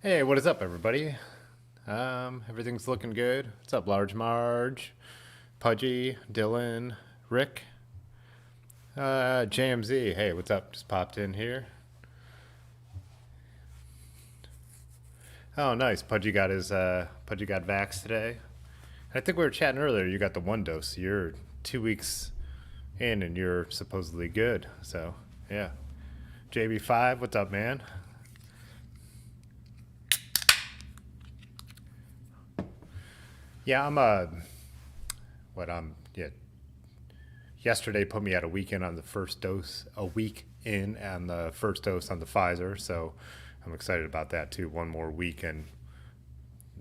Hey, what is up, everybody? Everything's looking good. What's up, Large Marge, Pudgy, Dylan, Rick, JMZ? Hey, what's up? Just popped in here. Oh, nice. Pudgy got vaxxed today. I think we were chatting earlier. You got the one dose. You're 2 weeks in, and you're supposedly good. So, yeah. JB5, what's up, man? Yeah, yeah. Yesterday put me at a weekend on the first dose, a week in on the first dose on the Pfizer. So I'm excited about that too. One more week, and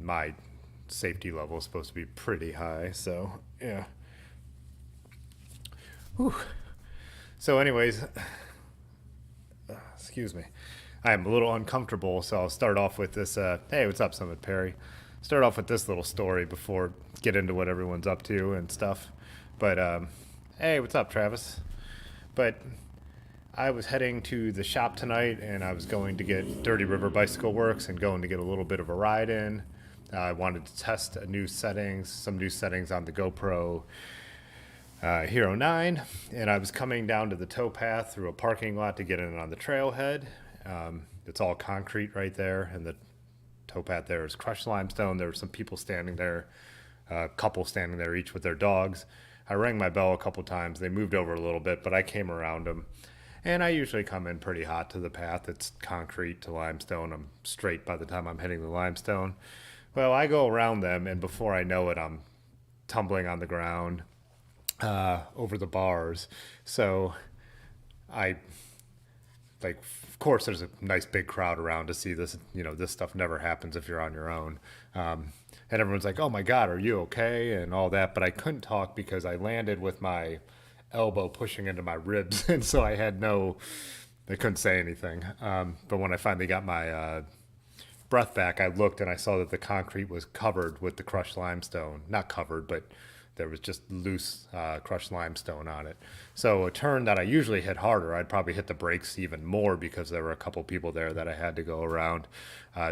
my safety level is supposed to be pretty high. So yeah. Whew. So, anyways, excuse me. I am a little uncomfortable, so I'll start off with this. Hey, what's up, Summit Perry? Start off with this little story before get into what everyone's up to and stuff. But hey, what's up, Travis? But I was heading to the shop tonight, and I was going to get Dirty River Bicycle Works and going to get a little bit of a ride in. I wanted to test some new settings on the GoPro Hero 9, and I was coming down to the towpath through a parking lot to get in on the trailhead. It's all concrete right there, and the towpath there is crushed limestone. There were some people standing there, a couple standing there each with their dogs. I rang my bell a couple times. They moved over a little bit, but I came around them. And I usually come in pretty hot to the path. It's concrete to limestone. I'm straight by the time I'm hitting the limestone. Well, I go around them, and before I know it, I'm tumbling on the ground over the bars. So I like, of course, there's a nice big crowd around to see this. This stuff never happens if you're on your own. And everyone's like, "Oh my God, are you okay?" and all that. But I couldn't talk because I landed with my elbow pushing into my ribs, and so I couldn't say anything. But when I finally got my breath back, I looked and I saw that the concrete was covered with the crushed limestone. Not covered, but there was just loose crushed limestone on it. So a turn that I usually hit harder, I'd probably hit the brakes even more because there were a couple people there that I had to go around.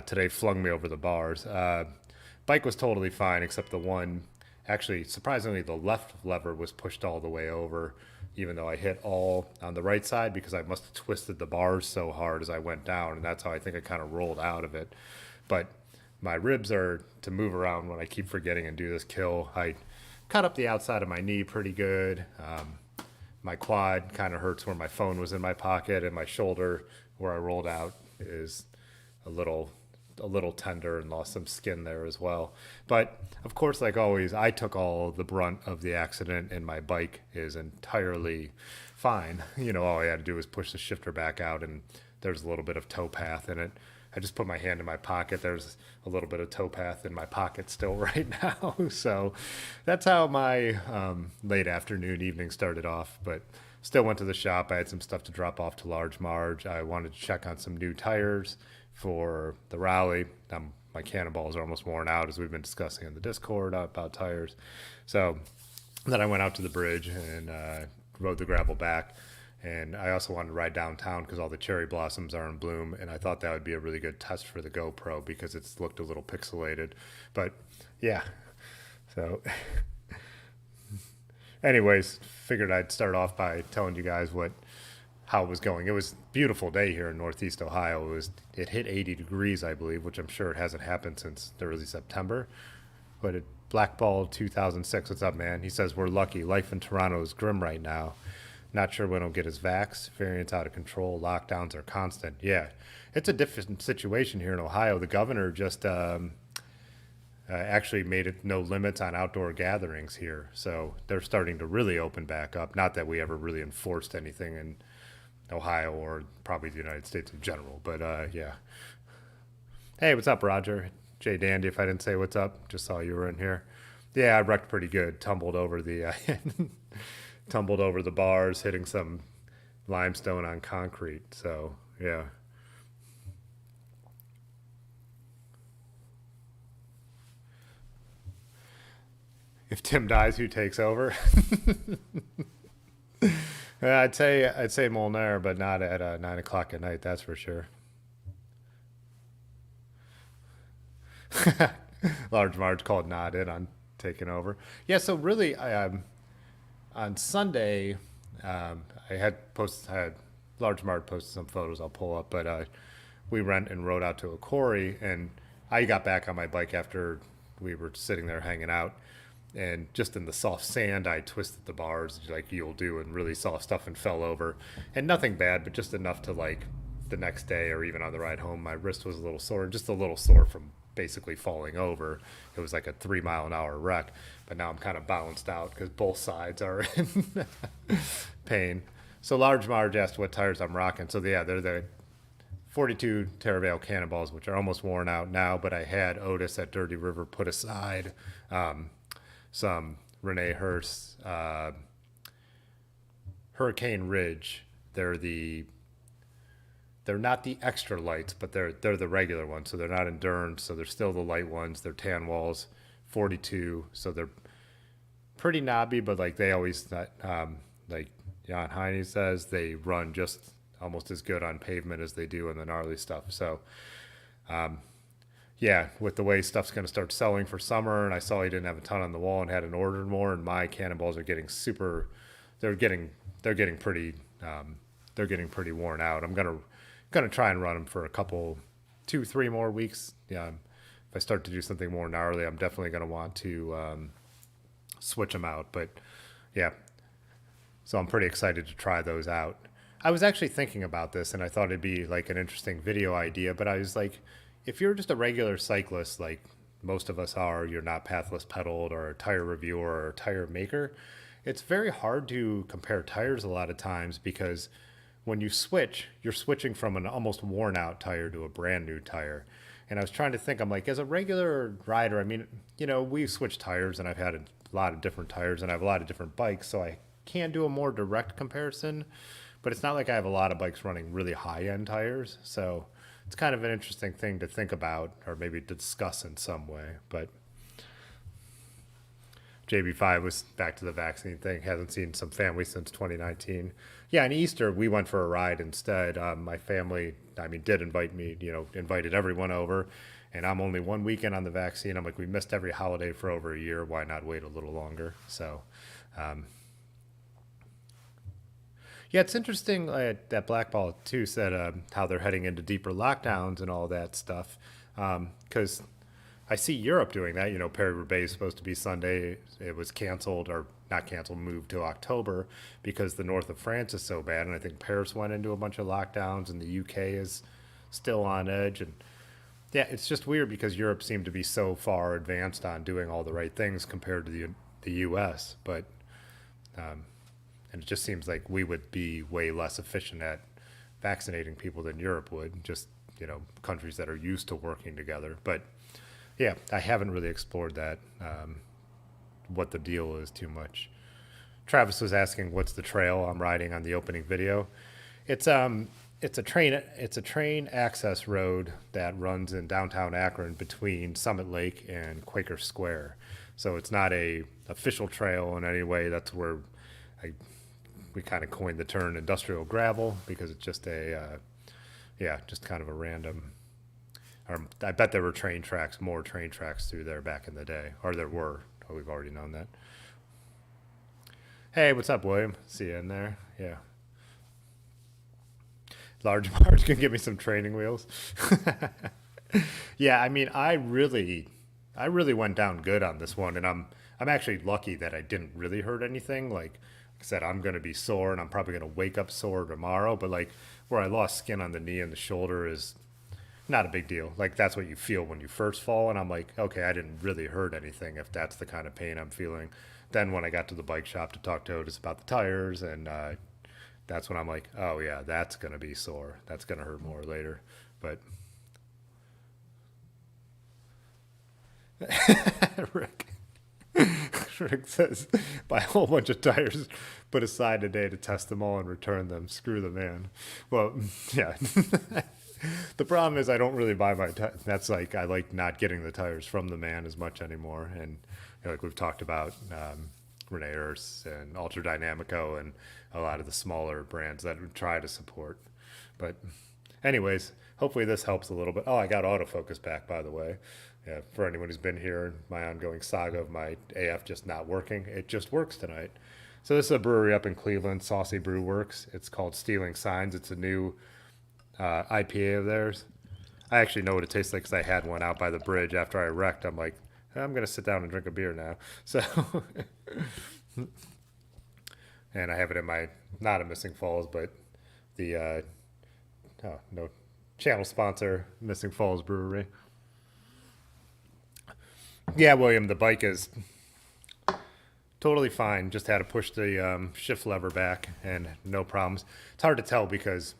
Today flung me over the bars. Bike was totally fine except the one, actually surprisingly the left lever was pushed all the way over, even though I hit all on the right side because I must have twisted the bars so hard as I went down, and that's how I think I kind of rolled out of it. But my ribs are to move around when I keep forgetting and do this kill. I cut up the outside of my knee pretty good. My quad kind of hurts where my phone was in my pocket, and my shoulder where I rolled out is a little a little tender and lost some skin there as well. But of course, like always, I took all the brunt of the accident, and my bike is entirely fine. All I had to do was push the shifter back out, and there's a little bit of towpath in it. I just put my hand in my pocket. There's a little bit of towpath in my pocket still right now. So that's how my late afternoon, evening started off. But still went to the shop. I had some stuff to drop off to Large Marge. I wanted to check on some new tires for the rally. My cannonballs are almost worn out, as we've been discussing in the Discord about tires. So then I went out to the bridge and rode the gravel back. And I also wanted to ride downtown because all the cherry blossoms are in bloom, and I thought that would be a really good test for the GoPro because it's looked a little pixelated. But yeah, so anyways, figured I'd start off by telling you guys how it was going. It was a beautiful day here in Northeast Ohio. It hit 80 degrees, I believe, which I'm sure it hasn't happened since early September. But it Blackball 2006, what's up, man? He says we're lucky. Life in Toronto is grim right now. Not sure when he'll get his vax. Variants out of control. Lockdowns are constant. Yeah, it's a different situation here in Ohio. The governor just actually made it no limits on outdoor gatherings here. So they're starting to really open back up. Not that we ever really enforced anything in Ohio or probably the United States in general. But yeah. Hey, what's up, Roger? Jay Dandy, if I didn't say what's up, just saw you were in here. Yeah, I wrecked pretty good. Tumbled over the tumbled over the bars, hitting some limestone on concrete. So yeah. If Tim dies, who takes over? Yeah, I'd say Molnar, but not at 9 o'clock at night. That's for sure. Large Marge called not in on taking over. Yeah, so really, on Sunday, I had Large Marge posted some photos I'll pull up, but we went and rode out to a quarry, and I got back on my bike after we were sitting there hanging out, and just in the soft sand, I twisted the bars like you'll do in really soft stuff and fell over, and nothing bad, but just enough to like the next day or even on the ride home, my wrist was a little sore, just a little sore from basically falling over. It was like a 3 mile an hour wreck, but now I'm kind of balanced out because both sides are in pain. So Large Marge asked what tires I'm rocking. So yeah, they're the 42 Terravale Cannonballs, which are almost worn out now, but I had Otis at Dirty River put aside some Renee Hurst Hurricane Ridge. They're not the extra lights, but they're the regular ones. So they're not endurance. So they're still the light ones. They're tan walls, 42. So they're pretty knobby, but like they always like Jan Heine says, they run just almost as good on pavement as they do on the gnarly stuff. So yeah, with the way stuff's going to start selling for summer, and I saw he didn't have a ton on the wall and hadn't ordered more, and my cannonballs are getting super. They're getting they're getting pretty they're getting pretty worn out. I'm gonna try and run them for a couple, 2, 3 more weeks. Yeah, if I start to do something more gnarly, I'm definitely gonna want to switch them out. But yeah, so I'm pretty excited to try those out. I was actually thinking about this, and I thought it'd be like an interesting video idea. But I was like, if you're just a regular cyclist, like most of us are, you're not pathless pedaled or a tire reviewer or a tire maker. It's very hard to compare tires a lot of times because when you switch, you're switching from an almost worn out tire to a brand new tire. And I was trying to think, I'm like, as a regular rider, I mean, we've switched tires and I've had a lot of different tires and I have a lot of different bikes, so I can do a more direct comparison. But it's not like I have a lot of bikes running really high end tires. So it's kind of an interesting thing to think about or maybe discuss in some way. But JB5 was back to the vaccine thing. Hasn't seen some family since 2019. Yeah, on Easter we went for a ride instead. My family, I mean, did invite me. Invited everyone over, and I'm only one weekend on the vaccine. I'm like, we missed every holiday for over a year. Why not wait a little longer? So, yeah, it's interesting that Blackball too said how they're heading into deeper lockdowns and all that stuff. Because I see Europe doing that. Paris-Roubaix is supposed to be Sunday. It was canceled, or not canceled, moved to October because the north of France is so bad. And I think Paris went into a bunch of lockdowns, and the UK is still on edge. And yeah, it's just weird because Europe seemed to be so far advanced on doing all the right things compared to the US. But and it just seems like we would be way less efficient at vaccinating people than Europe would. Just countries that are used to working together, but. Yeah, I haven't really explored that, what the deal is too much. Travis was asking, "What's the trail I'm riding on the opening video?" It's a train access road that runs in downtown Akron between Summit Lake and Quaker Square. So it's not a official trail in any way. That's where we kind of coined the term industrial gravel because it's just just kind of a random. I bet there were more train tracks through there back in the day. Or there were. Oh, we've already known that. Hey, what's up, William? See you in there. Yeah. Large Marge can give me some training wheels. Yeah, I mean, I really went down good on this one, and I'm actually lucky that I didn't really hurt anything. Like I said, I'm gonna be sore, and I'm probably gonna wake up sore tomorrow. But like where I lost skin on the knee and the shoulder is not a big deal. Like that's what you feel when you first fall, and I'm like, okay, I didn't really hurt anything if that's the kind of pain I'm feeling. Then when I got to the bike shop to talk to Otis about the tires, and that's when I'm like, oh yeah, that's gonna be sore. That's gonna hurt more later. But Rick, Rick says, buy a whole bunch of tires, put aside a day to test them all and return them. Screw the man. Well, yeah. The problem is I don't really buy my tires. That's like I like not getting the tires from the man as much anymore. And like we've talked about Renee Hurst and Ultra Dynamico and a lot of the smaller brands that we try to support. But Anyways, hopefully this helps a little bit. Oh, I got autofocus back, by the way. Yeah, for anyone who's been here, my ongoing saga of my AF just not working, it just works tonight. So this is a brewery up in Cleveland, Saucy Brew Works. It's called Stealing Signs. It's a new IPA of theirs. I actually know what it tastes like because I had one out by the bridge after I wrecked. I'm like, I'm gonna sit down and drink a beer now. So, and I have it in my not a Missing Falls, but the oh no, channel sponsor, Missing Falls Brewery. Yeah, William, the bike is totally fine. Just had to push the shift lever back and no problems. It's hard to tell because,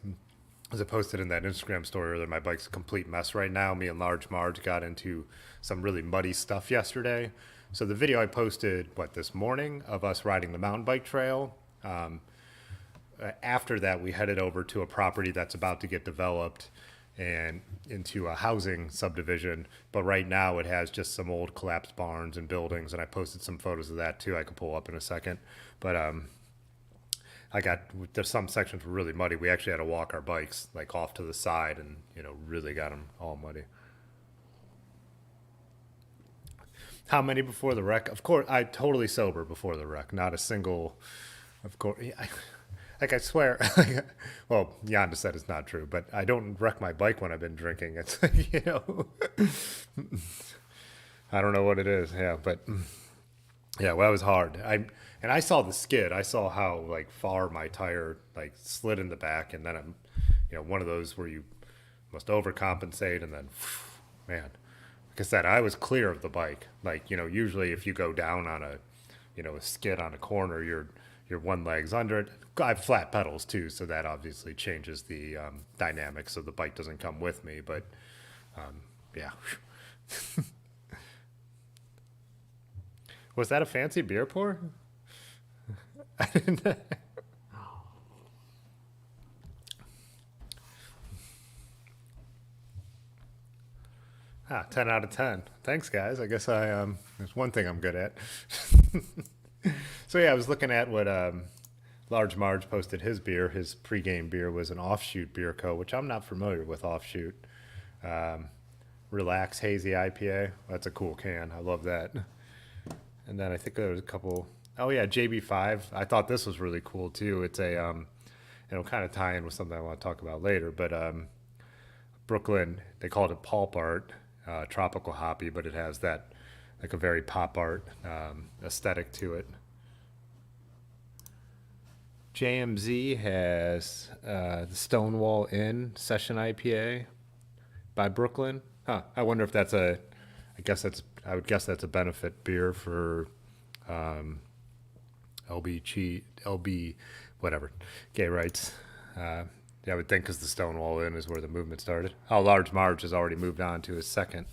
as I posted in that Instagram story earlier, my bike's a complete mess right now. Me and Large Marge got into some really muddy stuff yesterday. So the video I posted, this morning of us riding the mountain bike trail. After that, we headed over to a property that's about to get developed and into a housing subdivision. But right now it has just some old collapsed barns and buildings. And I posted some photos of that too. I could pull up in a second. But there's some sections were really muddy. We actually had to walk our bikes like off to the side and, really got them all muddy. How many before the wreck? Of course, I totally sober before the wreck. Not a single, of course. I swear, well, Yonda said it's not true, but I don't wreck my bike when I've been drinking. It's, I don't know what it is. Yeah, but yeah, well, it was hard. I saw the skid. I saw how far my tire slid in the back, and then I'm, one of those where you must overcompensate, and then, man, like I said, I was clear of the bike. Usually if you go down on a skid on a corner, your one leg's under it. I have flat pedals too, so that obviously changes the dynamics, so the bike doesn't come with me. But yeah. Was that a fancy beer pour? I didn't. 10 out of 10. Thanks, guys. I guess there's one thing I'm good at. So yeah, I was looking at what Large Marge posted his beer. His pregame beer was an Offshoot Beer Co., which I'm not familiar with. Offshoot, Relax Hazy IPA. That's a cool can. I love that. And then I think there was a couple. Oh yeah, JB5. I thought this was really cool too. It's a it'll kind of tie in with something I want to talk about later. But Brooklyn, they called it pulp art, tropical hoppy, but it has that a very pop art aesthetic to it. JMZ has the Stonewall Inn Session IPA by Brooklyn. I wonder if that's I would guess that's a benefit beer for LB, whatever, gay rights. Yeah, I would think because the Stonewall Inn is where the movement started. Oh, Large Marge has already moved on to his second.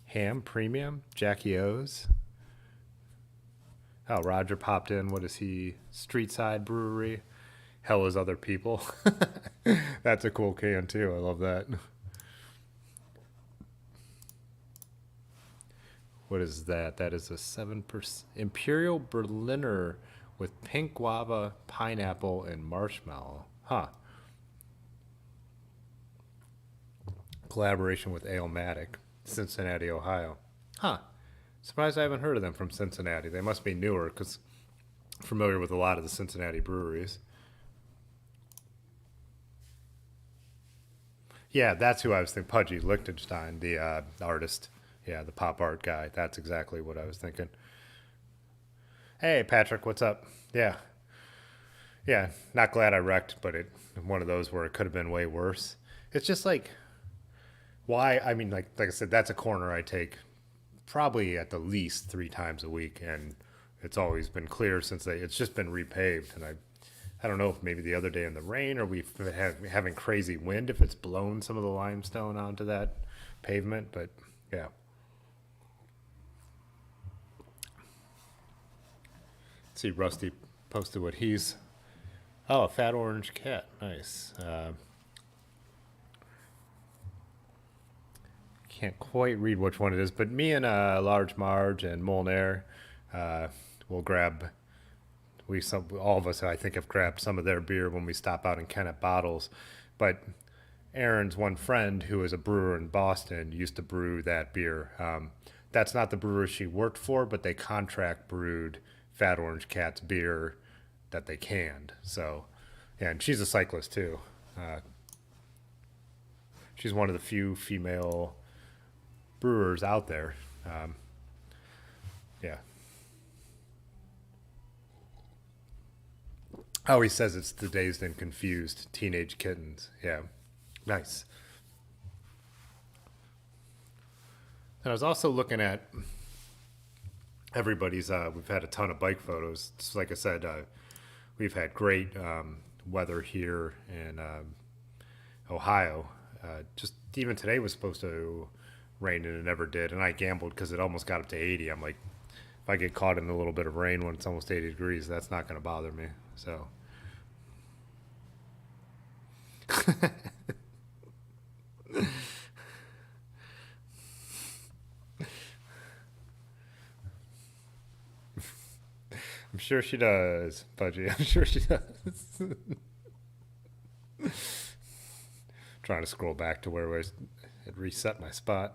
Ham Premium, Jackie O's. Oh, Roger popped in. What is he? Streetside Brewery. Hell is Other People. That's a cool can too. I love that. What is that? That is a 7% Imperial Berliner with pink guava, pineapple, and marshmallow. Collaboration with Alematic, Cincinnati, Ohio. Surprised I haven't heard of them from Cincinnati. They must be newer because I'm familiar with a lot of the Cincinnati breweries. Yeah, that's who I was thinking. Pudgy Lichtenstein, the artist. Yeah, the pop art guy. That's exactly what I was thinking. Hey, Patrick, what's up? Yeah. Yeah, not glad I wrecked, but one of those where it could have been way worse. It's just why? I mean, like I said, that's a corner I take probably at the least 3 times a week, and it's always been clear since it's just been repaved. And I don't know if maybe the other day in the rain or we've been having crazy wind if it's blown some of the limestone onto that pavement, but yeah. Let's see, Rusty posted what he's. Oh, a fat orange cat. Nice. Can't quite read which one it is, but me and Large Marge and Molnair will grab. All of us, I think, have grabbed some of their beer when we stop out in Kennet bottles. But Aaron's one friend who is a brewer in Boston used to brew that beer. That's not the brewer she worked for, but they contract brewed Fat Orange Cat's beer that they canned. So, yeah, and she's a cyclist too. Uh, she's one of the few female brewers out there. Um, yeah. Oh, he says it's the Dazed and Confused Teenage Kittens. Yeah. Nice. And I was also looking at everybody's. We've had a ton of bike photos. Just like I said, we've had great weather here in Ohio. Just even today was supposed to rain and it never did. And I gambled because it almost got up to 80. I'm like, if I get caught in a little bit of rain when it's almost 80 degrees, that's not going to bother me. So I'm sure she does, Pudgy. I'm sure she does. Trying to scroll back to where I had reset my spot.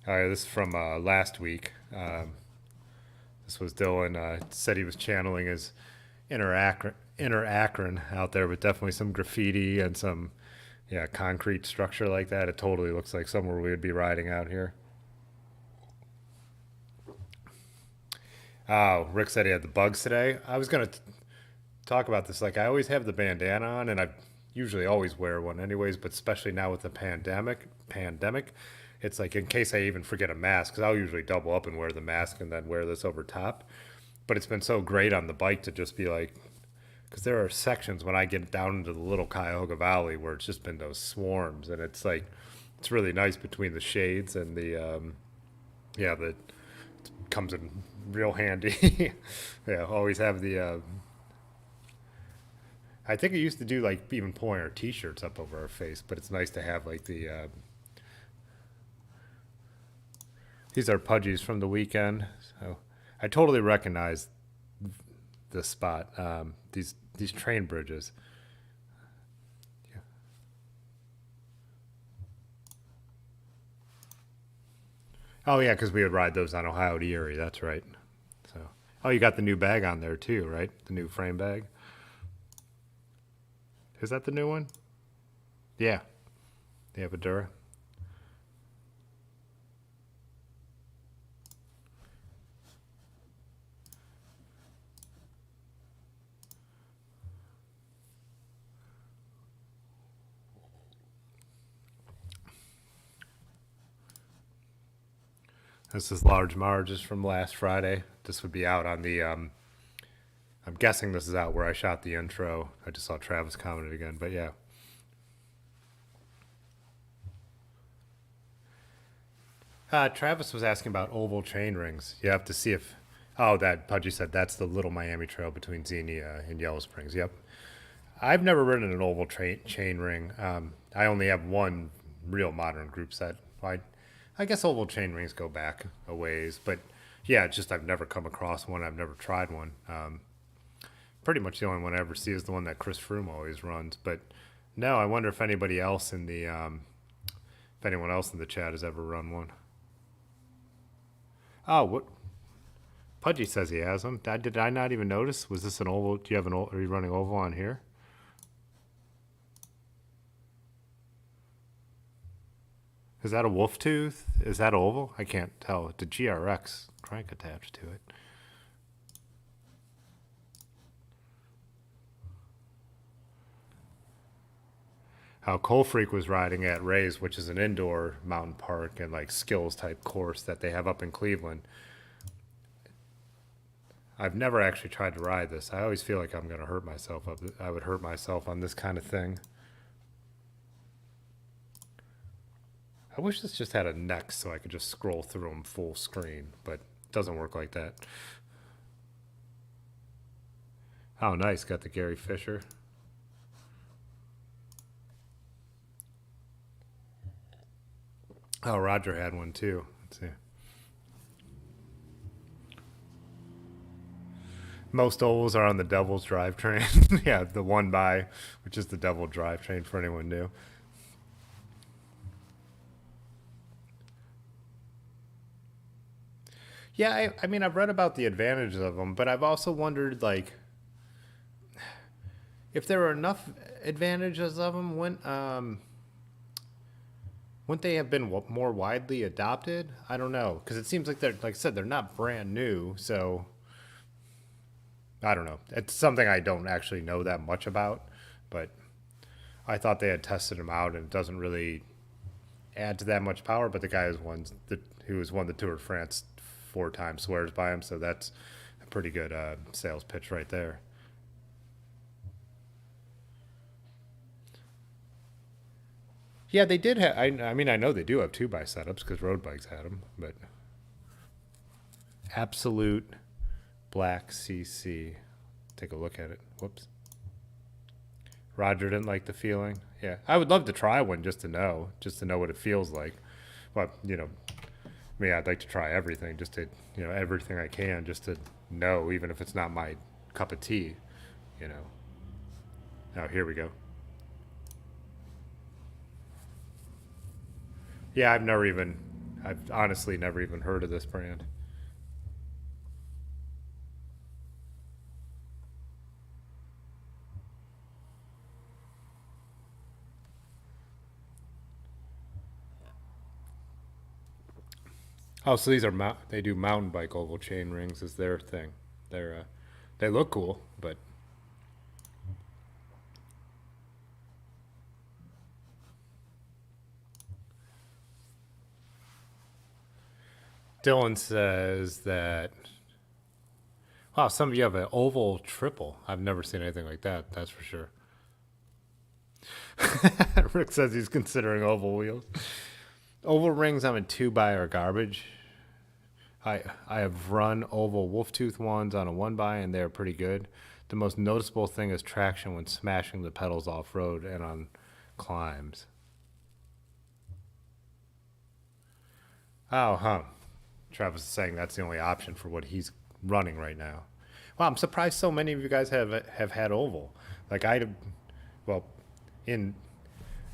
All right, this is from last week. This was Dylan. Said he was channeling his inner Akron out there, but definitely some graffiti and some, yeah, concrete structure like that. It totally looks like somewhere we would be riding out here. Oh, Rick said he had the bugs today. I was gonna talk about this. Like, I always have the bandana on, and I usually always wear one, anyways. But especially now with the pandemic, it's like in case I even forget a mask, because I'll usually double up and wear the mask and then wear this over top. But it's been so great on the bike to just be like, because there are sections when I get down into the little Cuyahoga Valley where it's just been those swarms, and it's like it's really nice between the shades and the yeah, the comes in real handy. Yeah, always have the. I think I used to do like even pulling our t-shirts up over our face, but it's nice to have like the. These are pudgies from the weekend, so I totally recognize this spot. These train bridges. Yeah. Oh yeah, because we would ride those on Ohio to Erie. That's right. So, oh, you got the new bag on there too, right? The new frame bag. Is that the new one? Yeah. Yeah, Vidura. This is Large Marges from last Friday. This would be out on the. I'm guessing this is out where I shot the intro. I just saw Travis commented again, but yeah. Travis was asking about oval chain rings. You have to see if. Oh, that Pudgy said that's the Little Miami Trail between Xenia and Yellow Springs. Yep. I've never ridden an oval chain ring. I only have one real modern group set. I guess oval chain rings go back a ways, but yeah, it's just I've never come across one. I've never tried one. Pretty much the only one I ever see is the one that Chris Froome always runs. But no, I wonder if anybody else in the if anyone else in the chat has ever run one. Oh, what? Pudgy says he has them. Did I not even notice? Was this an oval? Do you have an oval? Are you running oval on here? Is that a wolf tooth? Is that oval? I can't tell. It's a GRX crank attached to it. How Coal Freak was riding at Ray's, which is an indoor mountain park and like skills type course that they have up in Cleveland. I've never actually tried to ride this. I always feel like I'm going to hurt myself. I would hurt myself on this kind of thing. I wish this just had a neck so I could just scroll through them full screen, but it doesn't work like that. Oh, nice. Got the Gary Fisher. Oh, Roger had one too. Let's see. Most ovals are on the Devil's drivetrain. Yeah, the one by, which is the Devil drivetrain for anyone new. Yeah, I mean, I've read about the advantages of them, but I've also wondered, like, if there were enough advantages of them, wouldn't they have been more widely adopted? I don't know, because it seems like they're, like I said, they're not brand new, so I don't know. It's something I don't actually know that much about, but I thought they had tested them out, and it doesn't really add to that much power. But the guy who has won the Tour de France 4 times swears by him, so that's a pretty good sales pitch right there. Yeah, they did have. I mean, I know they do have 2 by setups because road bikes had them, but absolute black CC. Take a look at it. Whoops. Roger didn't like the feeling. Yeah, I would love to try one just to know what it feels like. But I mean, I'd like to try everything, just to everything I can, just to know, even if it's not my cup of tea. You know. Oh, here we go. Yeah, I've honestly never even heard of this brand. Oh, so they do mountain bike oval chain rings is their thing. They look cool, but Dylan says that wow, some of you have an oval triple. I've never seen anything like that. That's for sure. Rick says he's considering oval wheels. Oval rings I'm in 2 by are garbage. I have run oval wolf tooth ones on a 1 by and they're pretty good. The most noticeable thing is traction when smashing the pedals off road and on climbs. Oh, huh. Travis is saying that's the only option for what he's running right now. Wow, I'm surprised so many of you guys have had oval. Like well, in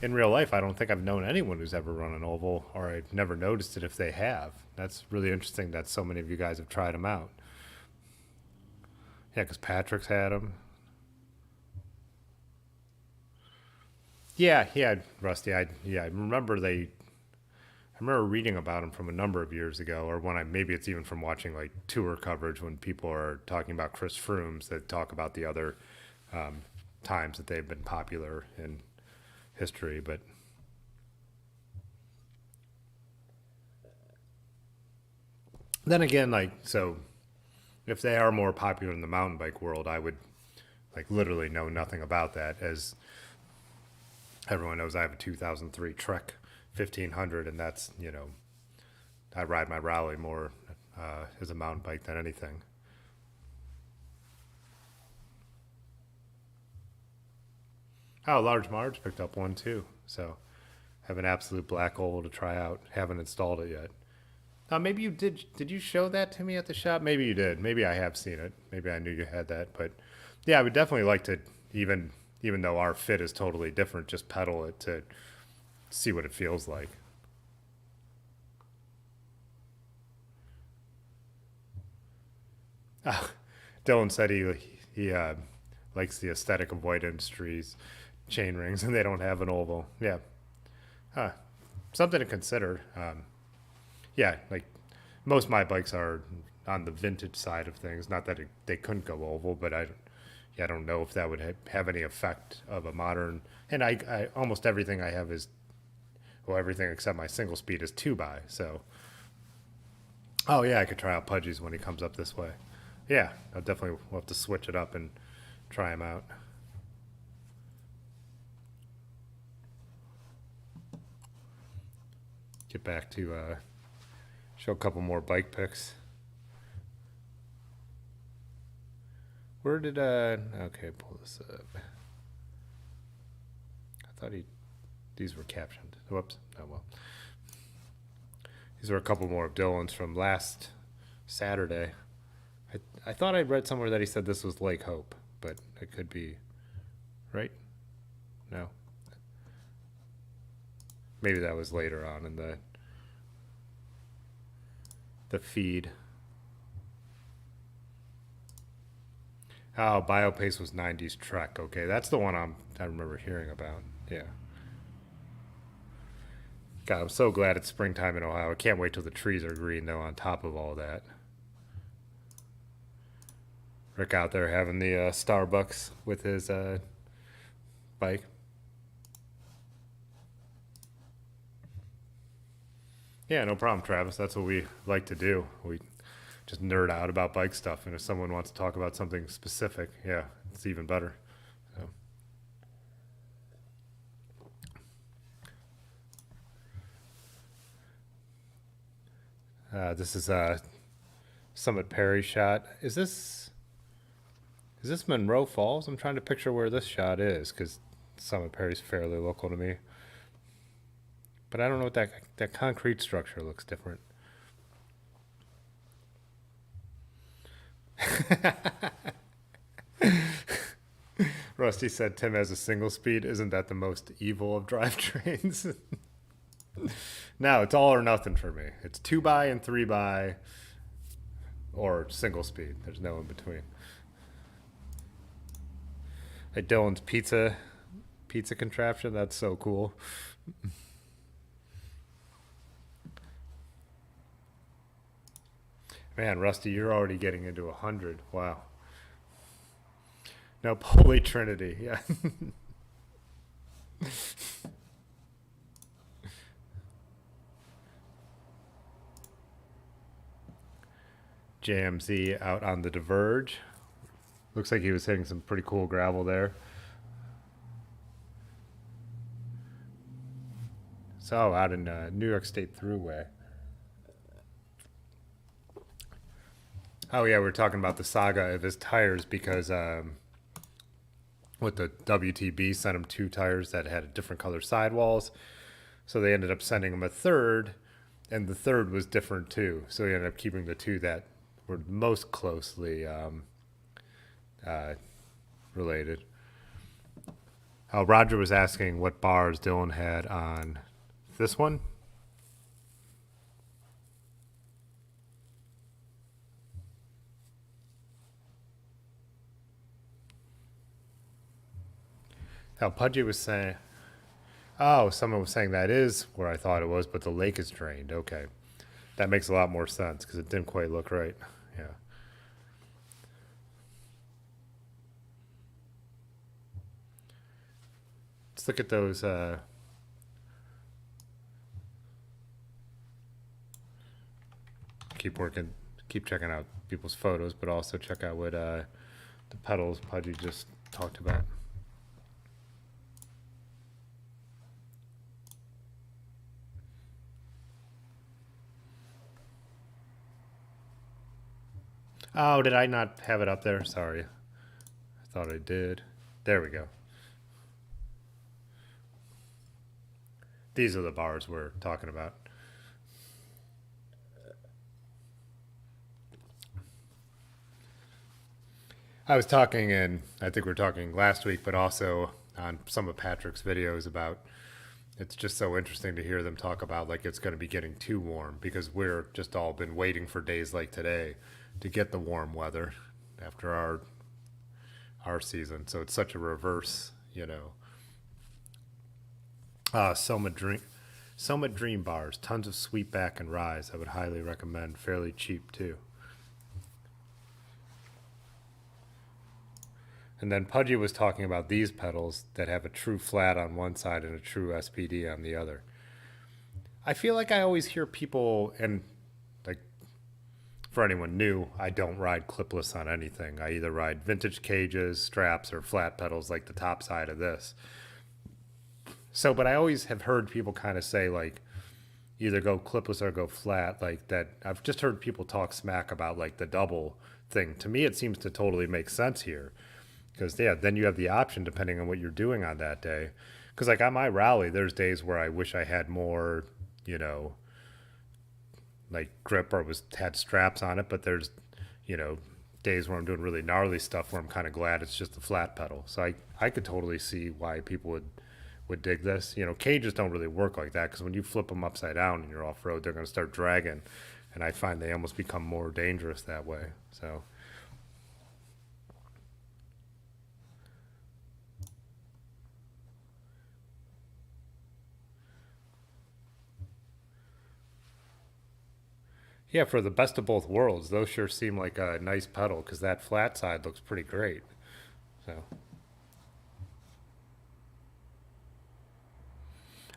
in real life, I don't think I've known anyone who's ever run an oval, or I've never noticed it if they have. That's really interesting that so many of you guys have tried them out. Yeah, because Patrick's had them. Yeah, yeah, Rusty. I remember I remember reading about them from a number of years ago, or when maybe it's even from watching like tour coverage when people are talking about Chris Froome's that talk about the other um, times that they've been popular in history. But then again, like, so if they are more popular in the mountain bike world, I would like literally know nothing about that. As everyone knows, I have a 2003 Trek 1500, and that's, I ride my Raleigh more as a mountain bike than anything. Oh, Large Marge picked up one too. So have an absolute black oval to try out. Haven't installed it yet. Maybe you did. Did you show that to me at the shop? Maybe you did. Maybe I have seen it. Maybe I knew you had that. But yeah, I would definitely like to, even though our fit is totally different, just pedal it to see what it feels like. Dylan said he likes the aesthetic of White Industries chain rings, and they don't have an oval. Yeah, huh. Something to consider. Yeah, like most of my bikes are on the vintage side of things. Not that they couldn't go oval, but yeah, I don't know if that would have any effect of a modern. And I almost everything I have is, well, everything except my single speed is 2 by. So, oh yeah, I could try out Pudgy's when he comes up this way. Yeah, I'll definitely will have to switch it up and try him out. Get back to show a couple more bike pics. Where did okay, pull this up. I thought these were captioned. Whoops. Oh well. These are a couple more of Dylan's from last Saturday. I thought I read somewhere that he said this was Lake Hope, but it could be, right? No. Maybe that was later on in the feed. Oh, Biopace was 90s Trek. Okay, that's the one I remember hearing about. Yeah. God, I'm so glad it's springtime in Ohio. I can't wait till the trees are green, though, on top of all that. Rick out there having the Starbucks with his bike. Yeah, no problem, Travis. That's what we like to do. We just nerd out about bike stuff, and if someone wants to talk about something specific, yeah, it's even better. So, this is a Summit Perry shot. Is this Monroe Falls? I'm trying to picture where this shot is because Summit Perry's fairly local to me, but I don't know what that concrete structure looks different. Rusty said Tim has a single speed. Isn't that the most evil of drivetrains? No, it's all or nothing for me. It's 2x and 3x or single speed. There's no in between. Hey, Dylan's pizza contraption. That's so cool. Man, Rusty, you're already getting into 100. Wow. No, Holy Trinity. Yeah. JMZ out on the Diverge. Looks like he was hitting some pretty cool gravel there. So out in New York State Thruway. Oh yeah, we were talking about the saga of his tires because with the WTB sent him 2 tires that had different color sidewalls, so they ended up sending him a third, and the third was different too. So he ended up keeping the 2 that were most closely related. Roger was asking what bars Dylan had on this one. Pudgy was saying, oh, someone was saying that is where I thought it was, but the lake is drained. Okay. That makes a lot more sense because it didn't quite look right. Yeah. Let's look at those. Keep working, keep checking out people's photos, but also check out what the pedals Pudgy just talked about. Oh, did I not have it up there? Sorry. I thought I did. There we go. These are the bars we're talking about. I was talking, and I think we were talking last week, but also on some of Patrick's videos about it's just so interesting to hear them talk about like it's going to be getting too warm because we're just all been waiting for days like today to get the warm weather after our season. So it's such a reverse, you know. Soma Dream bars, tons of sweet back and rise. I would highly recommend. Fairly cheap too. And then Pudgy was talking about these pedals that have a true flat on one side and a true SPD on the other. I feel like I always hear people, and like for anyone new, I don't ride clipless on anything. I either ride vintage cages, straps, or flat pedals like the top side of this. So, but I always have heard people kind of say like either go clipless or go flat, like that. I've just heard people talk smack about like the double thing. To me, it seems to totally make sense here. Because, yeah, then you have the option depending on what you're doing on that day. Because, like, on my rally, there's days where I wish I had more, you know, like grip or had straps on it. But there's, you know, days where I'm doing really gnarly stuff where I'm kind of glad it's just a flat pedal. So I could totally see why people would dig this. You know, cages don't really work like that because when you flip them upside down and you're off road, they're going to start dragging, and I find they almost become more dangerous that way. So. Yeah, for the best of both worlds, those sure seem like a nice pedal because that flat side looks pretty great. So,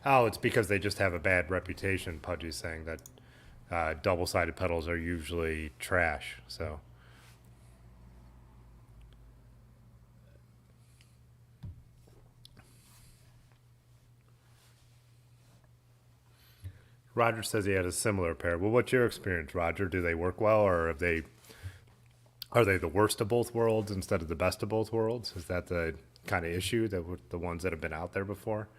oh, it's because they just have a bad reputation. Pudgy's saying that double-sided pedals are usually trash. So, Roger says he had a similar pair. Well, what's your experience, Roger? Do they work well, or are they the worst of both worlds instead of the best of both worlds? Is that the kind of issue that with the ones that have been out there before?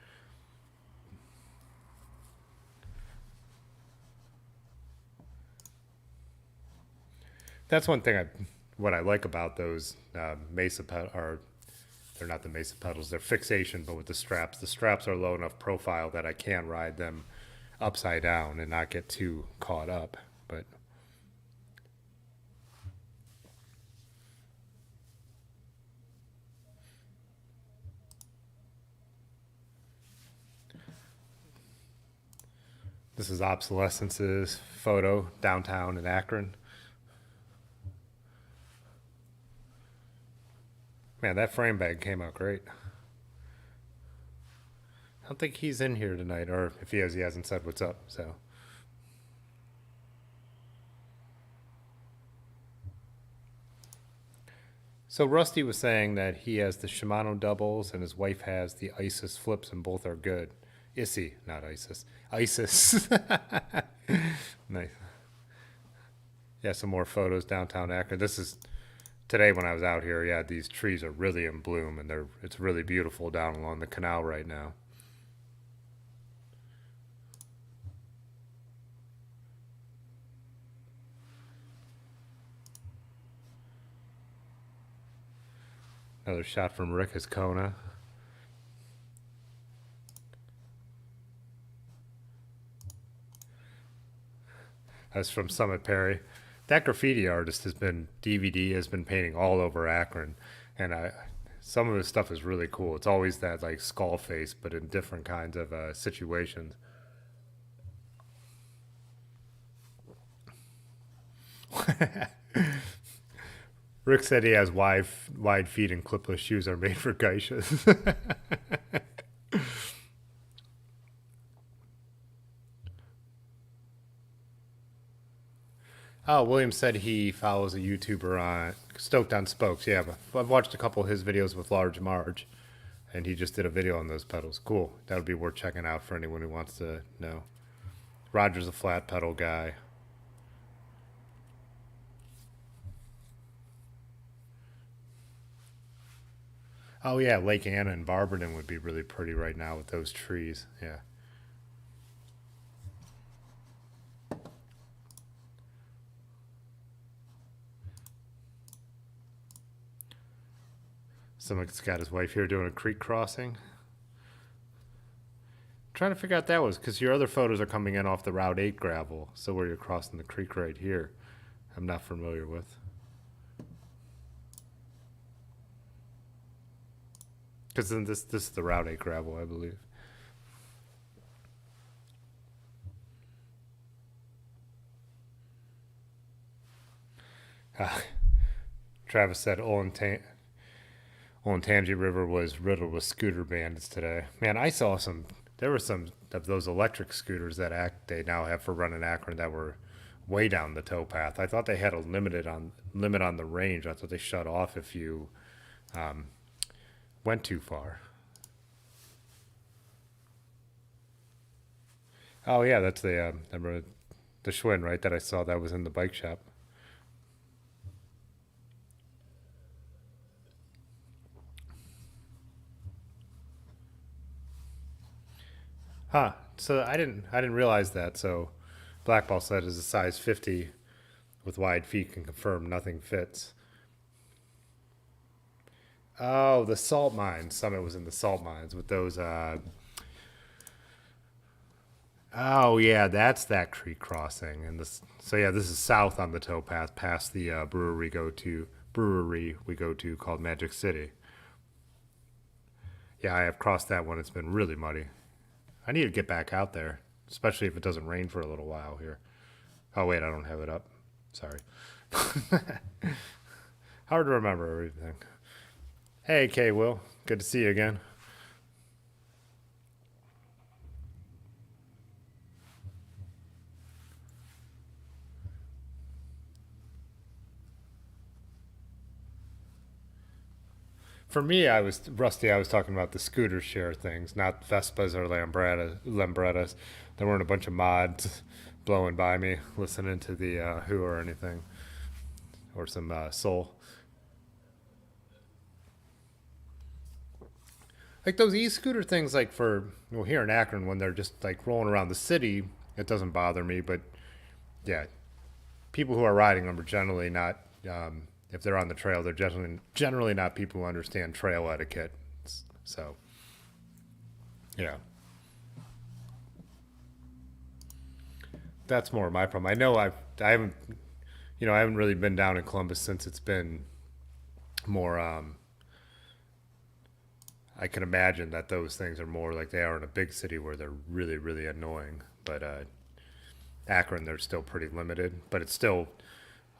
That's one thing what I like about those Mesa or they're not the Mesa pedals, they're fixation, but with the straps. The straps are low enough profile that I can ride them upside down and not get too caught up. But this is Obsolescence's photo downtown in Akron. Man, that frame bag came out great. I don't think he's in here tonight, or if he is, he hasn't said what's up. So Rusty was saying that he has the Shimano doubles and his wife has the Isis flips, and both are good. Issy, not Isis. Isis. Nice. Yeah, some more photos downtown Akron. This is today when I was out here. Yeah, these trees are really in bloom, and it's really beautiful down along the canal right now. Another shot from Rick Kona. That's from Summit Perry. That graffiti artist has been painting all over Akron, and some of his stuff is really cool. It's always that like skull face, but in different kinds of situations. Rick said he has wide feet and clipless shoes are made for geishas. Oh, William said he follows a YouTuber on Stoked on Spokes. Yeah, but I've watched a couple of his videos with Large Marge, and he just did a video on those pedals. Cool. That would be worth checking out for anyone who wants to know. Roger's a flat pedal guy. Oh yeah, Lake Anna and Barberton would be really pretty right now with those trees. Yeah. Someone's got his wife here doing a creek crossing. Trying to figure out that was because your other photos are coming in off the Route 8 gravel, so where you're crossing the creek right here. I'm not familiar with. Because then this is the Route 8 gravel, I believe. Travis said Olentangy River was riddled with scooter bandits today. Man, I saw some. There were some of those electric scooters that they now have for running Akron that were way down the towpath. I thought they had a limit on the range. I thought they shut off if you went too far. Oh yeah, that's the remember the Schwinn, right? That I saw that was in the bike shop. Huh. So I didn't realize that. So Blackball said is a size 50 with wide feet can confirm nothing fits. Oh, the salt mines. Summit was in the salt mines with those. Oh yeah, that's that creek crossing, and this. So yeah, this is south on the towpath, past the brewery we go to called Magic City. Yeah, I have crossed that one. It's been really muddy. I need to get back out there, especially if it doesn't rain for a little while here. Oh wait, I don't have it up. Sorry. Hard to remember everything. Hey, K. Will. Good to see you again. For me, I was Rusty. I was talking about the scooter share things, not Vespas or Lambrettas. There weren't a bunch of mods blowing by me, listening to the Who or anything, or some Soul. Like those e-scooter things, like for well here in Akron, when they're just like rolling around the city, it doesn't bother me. But yeah, people who are riding them are generally not. If they're on the trail, they're generally not people who understand trail etiquette. So yeah, that's more my problem. I haven't I haven't really been down in Columbus since it's been more. I can imagine that those things are more like they are in a big city where they're really annoying. But Akron, they're still pretty limited. But it's still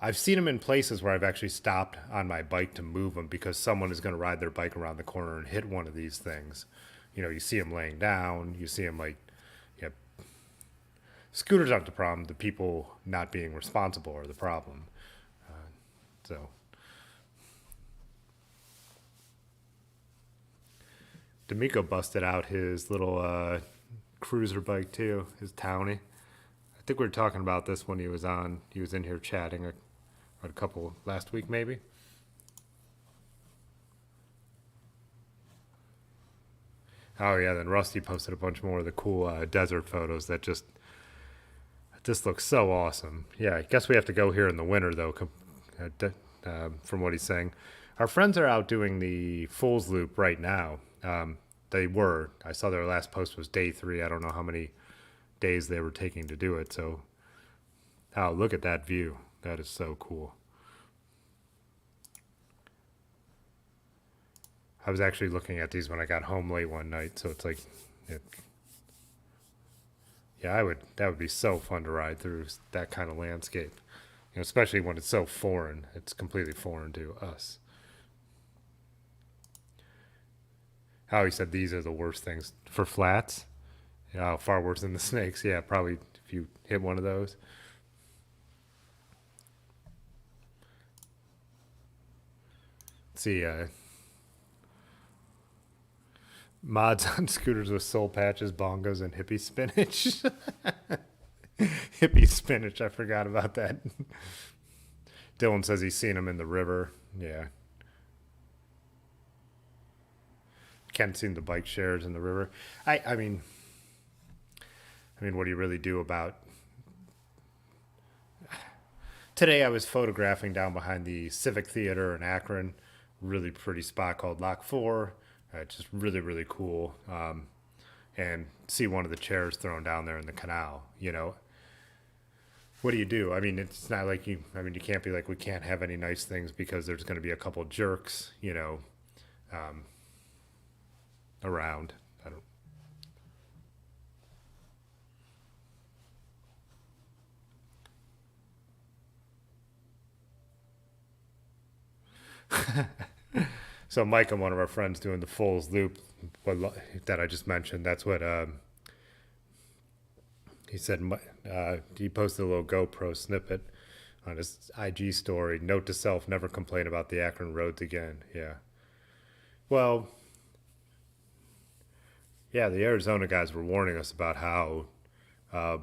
I've seen them in places where I've actually stopped on my bike to move them because someone is going to ride their bike around the corner and hit one of these things. You see them laying down. You see them like, yeah, scooters aren't the problem. The people not being responsible are the problem. So D'Amico busted out his little cruiser bike too, his Townie. I think we were talking about this when he was on. He was in here chatting a couple last week, maybe. Oh yeah, then Rusty posted a bunch more of the cool desert photos that just looks so awesome. Yeah, I guess we have to go here in the winter though. From what he's saying, our friends are out doing the Fool's Loop right now. They were. I saw their last post was day 3. I don't know how many days they were taking to do it. So, oh, look at that view. That is so cool. I was actually looking at these when I got home late one night, so it's like, it, yeah, I would. That would be so fun to ride through that kind of landscape. Especially when it's so foreign. It's completely foreign to us. How he said these are the worst things for flats. Yeah, far worse than the snakes. Yeah, probably if you hit one of those. Let's see, mods on scooters with soul patches, bongos, and hippie spinach. Hippie spinach. I forgot about that. Dylan says he's seen him in the river. Yeah. Ken's seen the bike shares in the river. I mean, what do you really do about? Today I was photographing down behind the Civic Theater in Akron. Really pretty spot called Lock 4. Just really cool. And see one of the chairs thrown down there in the canal. What do you do? I mean, it's not like you. I mean, you can't be like we can't have any nice things because there's going to be a couple jerks, um, around. I don't. So Mike and one of our friends doing the Fool's Loop, that I just mentioned. That's what he said. He posted a little GoPro snippet on his IG story. Note to self: never complain about the Akron roads again. Yeah. Well, yeah. The Arizona guys were warning us about how uh,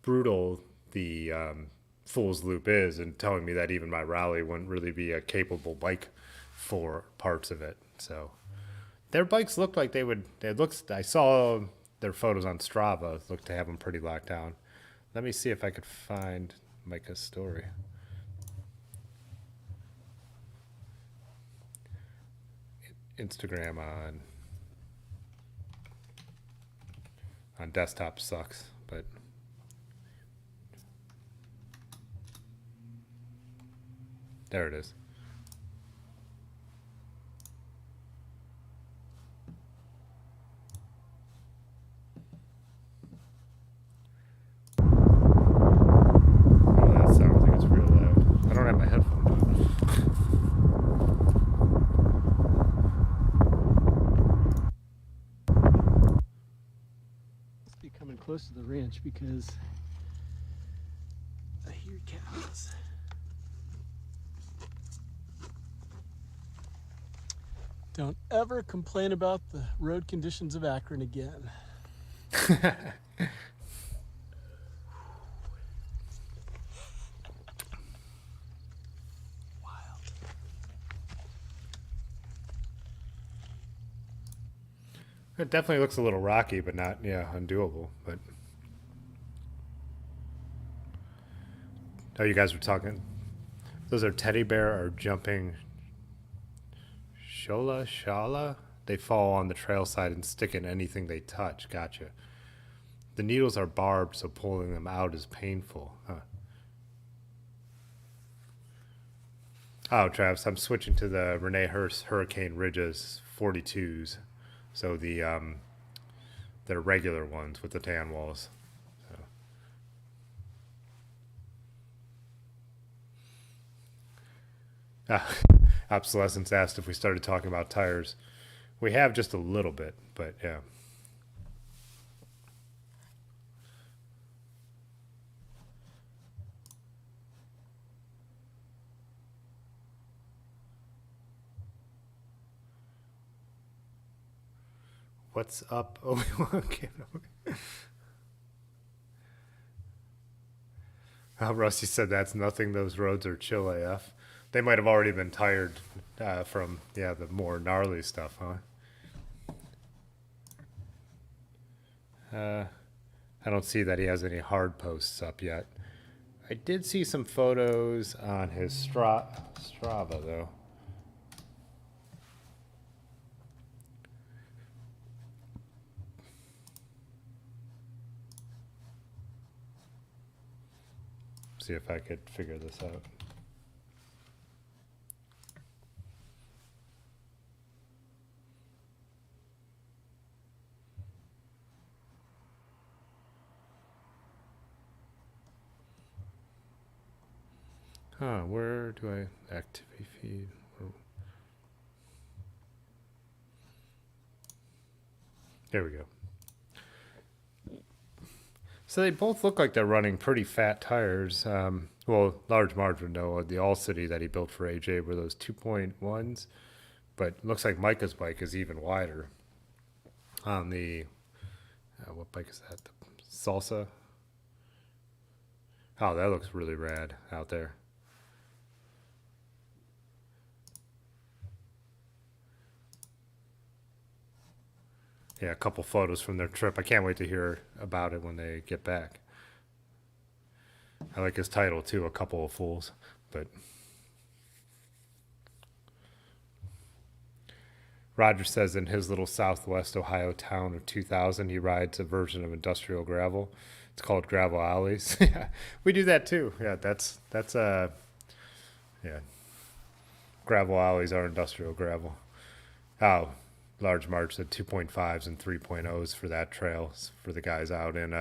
brutal the Fool's Loop is, and telling me that even my rally wouldn't really be a capable bike for parts of it. So their bikes looked like they would. It looks. I saw their photos on Strava. Looked to have them pretty locked down. Let me see if I could find Micah's story. Instagram on desktop sucks, but there it is. Oh, that sounds like it's real loud. I don't have my headphones on. Must be coming close to the ranch because I hear cows. Don't ever complain about the road conditions of Akron again. Wild. It definitely looks a little rocky, but not, yeah, undoable. But oh, you guys were talking. Those are teddy bear or jumping shala. They fall on the trail side and stick in anything they touch. Gotcha. The needles are barbed, so pulling them out is painful. Huh. Oh, Travis, I'm switching to the Renee Hurst Hurricane Ridges 42s. So they're regular ones with the tan walls. So. Obsolescence asked if we started talking about tires. We have just a little bit, but yeah. What's up, Obi-Wan Kenobi? Rusty said that's nothing. Those roads are chill AF. They might have already been tired from, yeah, the more gnarly stuff, huh? I don't see that he has any hard posts up yet. I did see some photos on his Strava, though. See if I could figure this out. Huh, where do I activate feed? There we go. So they both look like they're running pretty fat tires. Well, Large Marge would know the All City that he built for AJ were those 2.1s, but looks like Micah's bike is even wider. On the what bike is that? The Salsa. Oh, that looks really rad out there. Yeah, a couple photos from their trip. I can't wait to hear about it when they get back. I like his title too, A Couple of Fools. But Roger says in his little Southwest Ohio town of 2000, he rides a version of industrial gravel. It's called Gravel Alleys. Yeah, we do that too. Yeah, that's yeah. Gravel Alleys are industrial gravel. Oh, Large March said 2.5s and 3.0s for that trail for the guys out in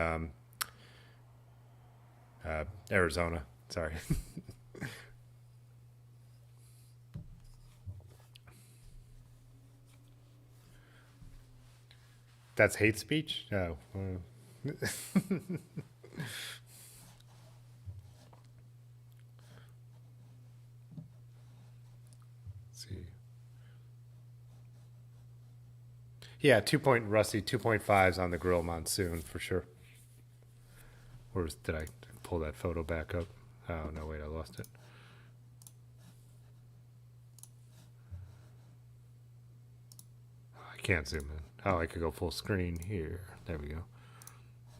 Arizona. Sorry. That's hate speech? No. See. Yeah, Rusty 2.5s on the grill monsoon for sure. Or did I pull that photo back up? Oh, no, wait, I lost it. I can't zoom in. Oh, I could go full screen here. There we go.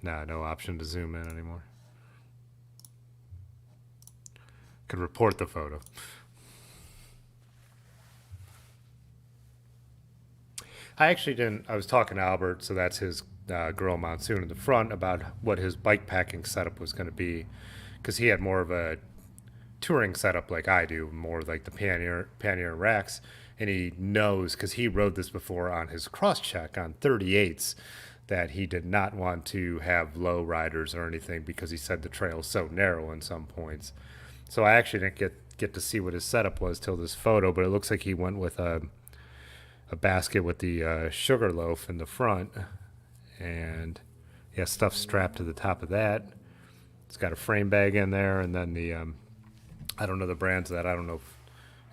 Nah, no option to zoom in anymore. Could report the photo. I actually didn't. I was talking to Albert, so that's his girl Monsoon in the front, about what his bike packing setup was going to be, because he had more of a touring setup like I do, more like the Pannier racks, and he knows because he rode this before on his cross check on 38s that he did not want to have low riders or anything because he said the trail's so narrow in some points. So I actually didn't get to see what his setup was till this photo, but it looks like he went with a basket with the sugar loaf in the front, and yeah, stuff strapped to the top of that. It's got a frame bag in there, and then the I don't know the brands of that. I don't know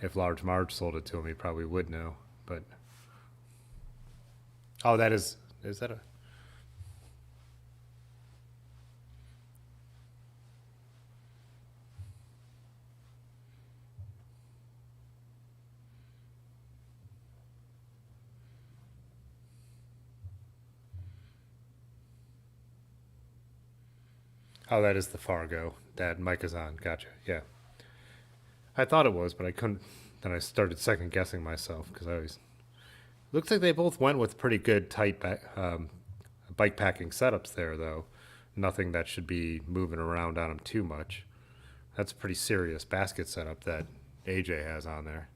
if Large Marge sold it to him. He probably would know. But oh, that is that a? Oh, that is the Fargo that Mike is on. Gotcha. Yeah, I thought it was, but I couldn't. Then I started second guessing myself because I always looks like they both went with pretty good tight bike packing setups there, though. Nothing that should be moving around on them too much. That's a pretty serious basket setup that AJ has on there.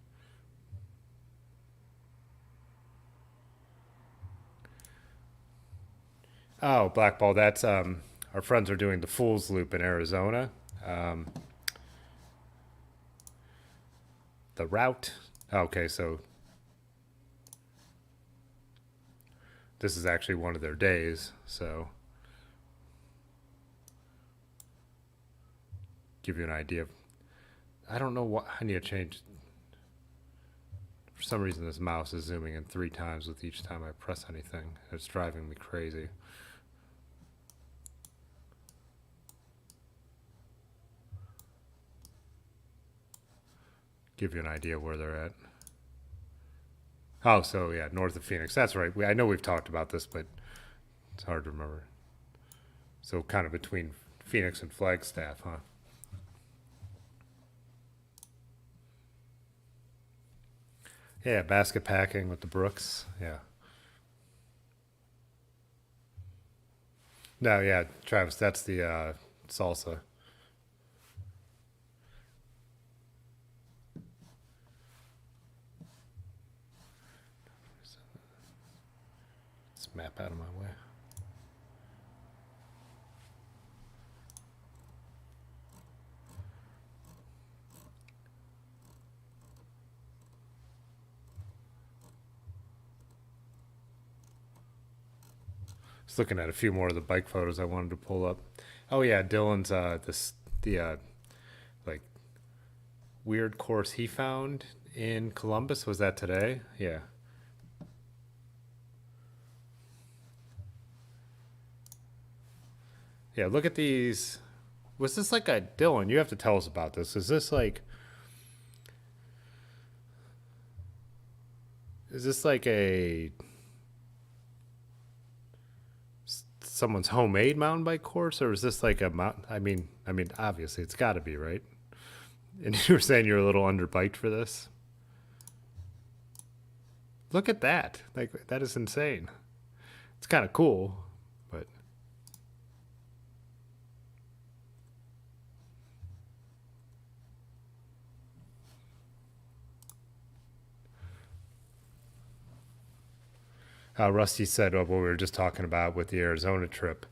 Oh, Blackball. That's our friends are doing the Fool's Loop in Arizona. Um, the route. Okay, so this is actually one of their days. So give you an idea. I don't know what I need to change. For some reason, this mouse is zooming in 3 times with each time I press anything. It's driving me crazy. Give you an idea where they're at. Oh, so yeah, north of Phoenix. That's right. I know we've talked about this, but it's hard to remember. So kind of between Phoenix and Flagstaff, huh? Yeah, basket packing with the Brooks. Yeah. No, yeah, Travis, that's the salsa. Let's map out of my way. Just looking at a few more of the bike photos I wanted to pull up. Oh yeah, Dylan's this the like weird course he found in Columbus. Was that today? Yeah. Yeah, look at these. Was this like a Dylan? You have to tell us about this. Is this like a someone's homemade mountain bike course, or is this like a mountain? I mean, obviously it's got to be, right? And you were saying you're a little underbiked for this. Look at that! Like that is insane. It's kind of cool, but Rusty said what we were just talking about with the Arizona trip,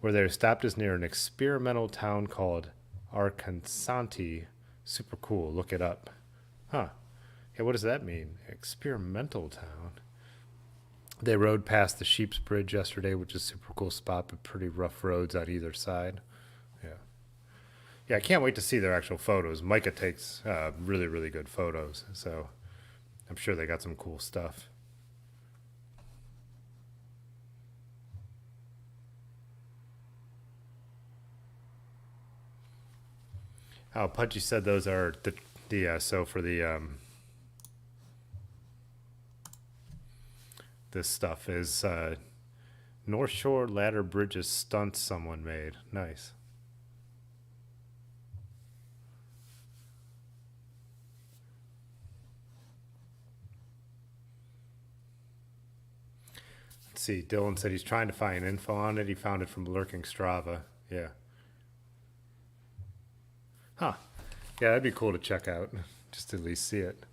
where they stopped us near an experimental town called Arkansanti. Super cool. Look it up. Huh. Yeah, what does that mean? Experimental town. They rode past the Sheep's Bridge yesterday, which is a super cool spot, but pretty rough roads on either side. Yeah. Yeah, I can't wait to see their actual photos. Micah takes really, really good photos, so I'm sure they got some cool stuff. Oh, Pudgy said those are the so for the this stuff is North Shore Ladder Bridges stunts someone made. Nice. Let's see. Dylan said he's trying to find info on it. He found it from Lurking Strava. Yeah. Huh. Yeah, that'd be cool to check out. Just to at least see it.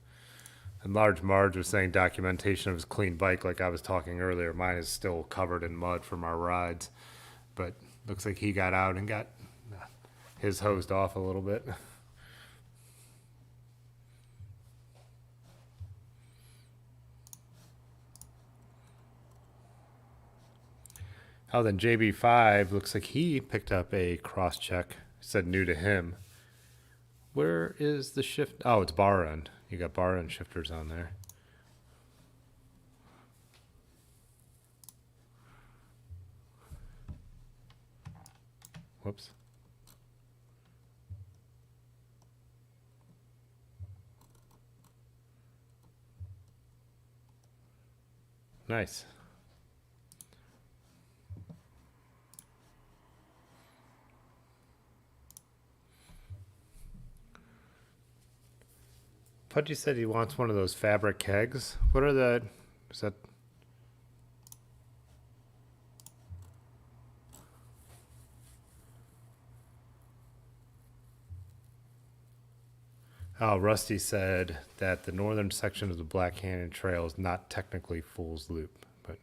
And Large Marge was saying documentation of his clean bike, like I was talking earlier. Mine is still covered in mud from our rides, but looks like he got out and got his hosed off a little bit. Oh, then JB5 looks like he picked up a cross check. Said new to him. Where is the shift? Oh, it's bar end. You got bar end shifters on there. Whoops. Nice. Pudgy said he wants one of those fabric kegs. What are the... Is that... Oh, Rusty said that the northern section of the Black Canyon Trail is not technically Fool's Loop, but...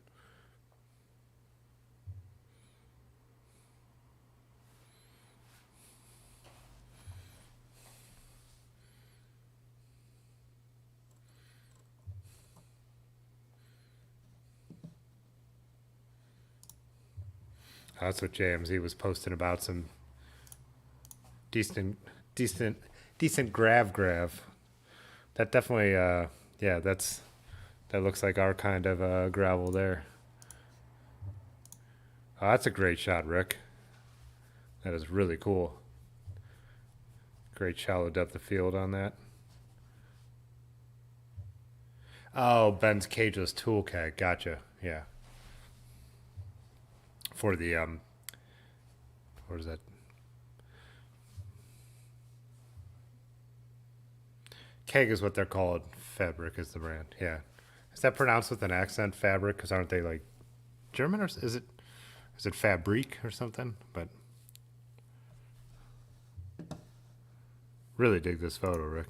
That's what JMZ was posting about, some decent grav. That definitely, yeah, that looks like our kind of gravel there. Oh, that's a great shot, Rick. That is really cool. Great shallow depth of field on that. Oh, Ben's cageless tool keg. Gotcha. Yeah. For the what is that? Keg is what they're called. Fabric is the brand. Yeah. Is that pronounced with an accent? Fabric? Because aren't they like German, or is it Fabrique or something? But really dig this photo, Rick.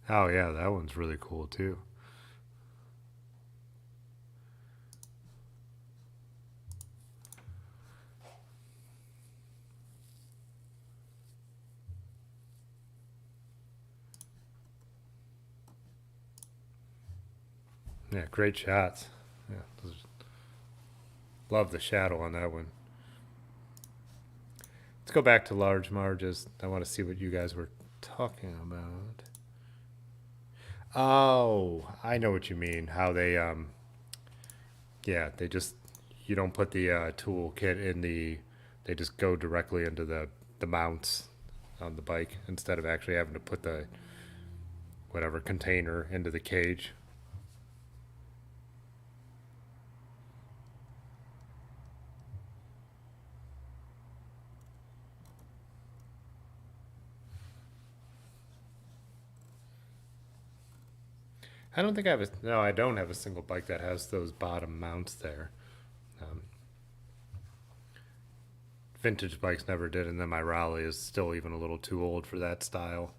Oh yeah, that one's really cool too. Yeah, great shots. Yeah, love the shadow on that one. Let's go back to Large Marges. I want to see what you guys were talking about. Oh, I know what you mean. How they, yeah, they just, you don't put the tool kit in the, they just go directly into the mounts on the bike instead of actually having to put the whatever container into the cage. I don't think I have a, no, I don't have a single bike that has those bottom mounts there. Vintage bikes never did, and then my Raleigh is still even a little too old for that style.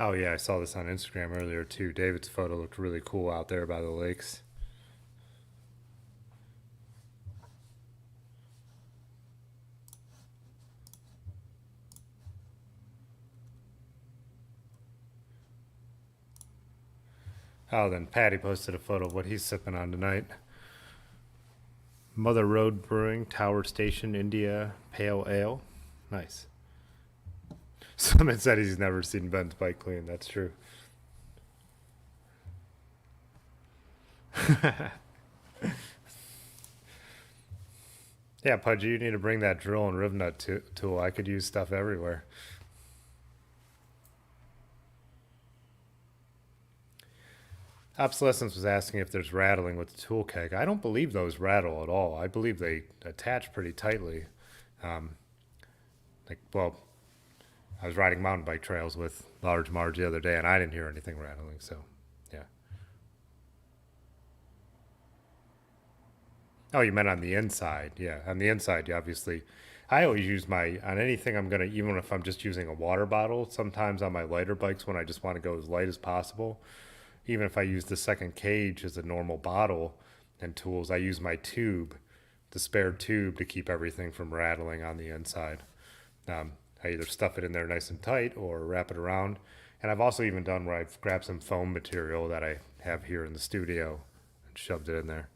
Oh yeah, I saw this on Instagram earlier too. David's photo looked really cool out there by the lakes. Oh, then Patty posted a photo of what he's sipping on tonight. Mother Road Brewing, Tower Station, India, Pale Ale. Nice. Someone said he's never seen Ben's bike clean. That's true. Yeah, Pudgy, you need to bring that drill and riv nut tool. I could use stuff everywhere. Obsolescence was asking if there's rattling with the tool keg. I don't believe those rattle at all. I believe they attach pretty tightly. Well, I was riding mountain bike trails with Large Marge the other day, and I didn't hear anything rattling, so, yeah. Oh, you meant on the inside. Yeah, on the inside, you obviously. I always use on anything I'm going to, even if I'm just using a water bottle, sometimes on my lighter bikes when I just want to go as light as possible, even if I use the second cage as a normal bottle and tools, I use my tube, the spare tube, to keep everything from rattling on the inside. I either stuff it in there nice and tight or wrap it around. And I've also even done where I've grabbed some foam material that I have here in the studio and shoved it in there.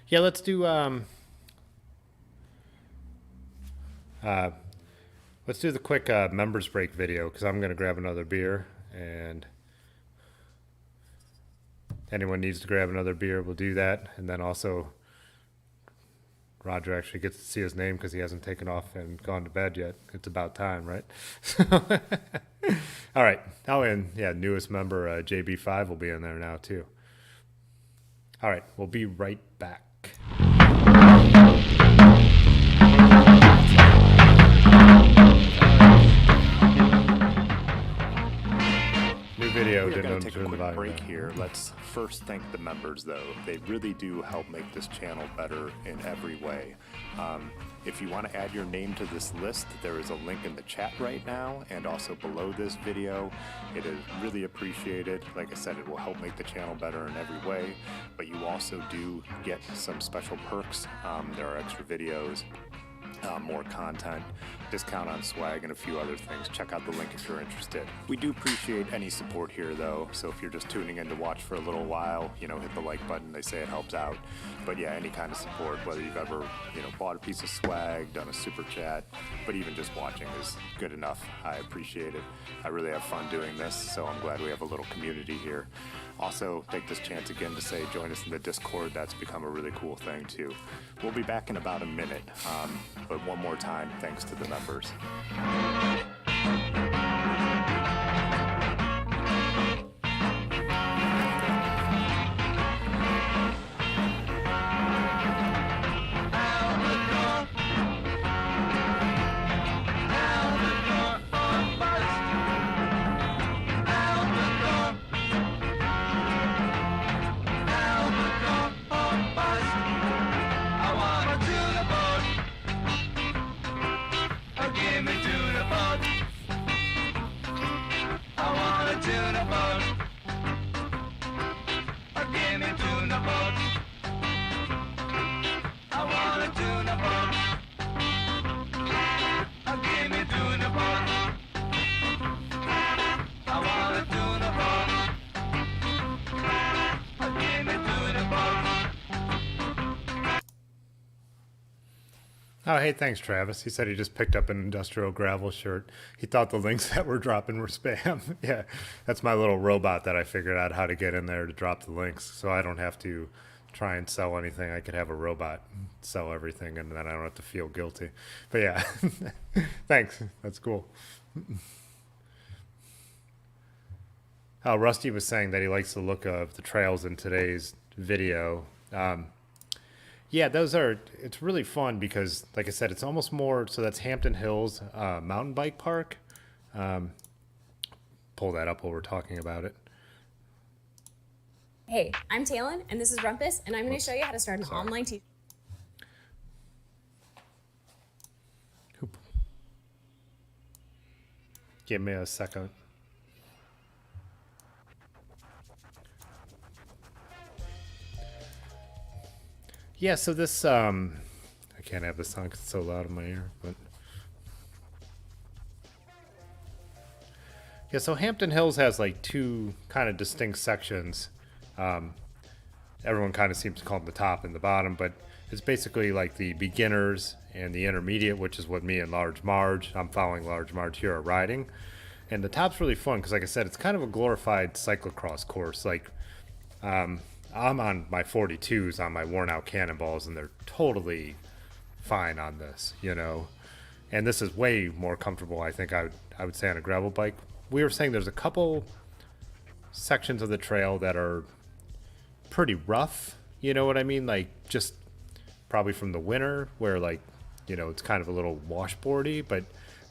Yeah, let's do the quick members break video, because I'm gonna grab another beer, and anyone needs to grab another beer, we'll do that. And then also, Roger actually gets to see his name because he hasn't taken off and gone to bed yet. It's about time, right? All right. Oh, and yeah, newest member JB5 will be in there now too. All right, we'll be right back. Video. We're going to take a quick break here. Let's first thank the members, though. They really do help make this channel better in every way. If you want to add your name to this list, there is a link in the chat right now and also below this video. It is really appreciated. Like I said, it will help make the channel better in every way, but you also do get some special perks. There are extra videos, more content, discount on swag, and a few other things. Check out the link if you're interested. We do appreciate any support here, though, so if you're just tuning in to watch for a little while, hit the like button. They say it helps out. But yeah, any kind of support, whether you've ever, bought a piece of swag, done a super chat, but even just watching is good enough. I appreciate it. I really have fun doing this, so I'm glad we have a little community here. Also, take this chance again to say join us in the Discord. That's become a really cool thing, too. We'll be back in about a minute, but one more time, thanks to the members. Oh, hey, thanks, Travis. He said he just picked up an industrial gravel shirt. He thought the links that were dropping were spam. Yeah, that's my little robot that I figured out how to get in there to drop the links, so I don't have to try and sell anything. I could have a robot sell everything, and then I don't have to feel guilty. But yeah, thanks. That's cool. Oh, Rusty was saying that he likes the look of the trails in today's video. Yeah, it's really fun because, like I said, it's almost more, so that's Hampton Hills Mountain Bike Park. Pull that up while we're talking about it. Hey, I'm Talon, and this is Rumpus, and I'm going to show you how to start an online Give me a second. Yeah, so this, I can't have this on because it's so loud in my ear, but. Yeah, so Hampton Hills has like two kind of distinct sections. Everyone kind of seems to call them the top and the bottom, but it's basically like the beginners and the intermediate, which is what me and Large Marge, I'm following Large Marge here, are riding. And the top's really fun because, like I said, it's kind of a glorified cyclocross course. Like, I'm on my 42s on my worn out cannonballs, and they're totally fine on this, you know. And this is way more comfortable, I think I would say, on a gravel bike. We were saying there's a couple sections of the trail that are pretty rough, you know what I mean? Like, just probably from the winter where, like, you know, it's kind of a little washboardy, but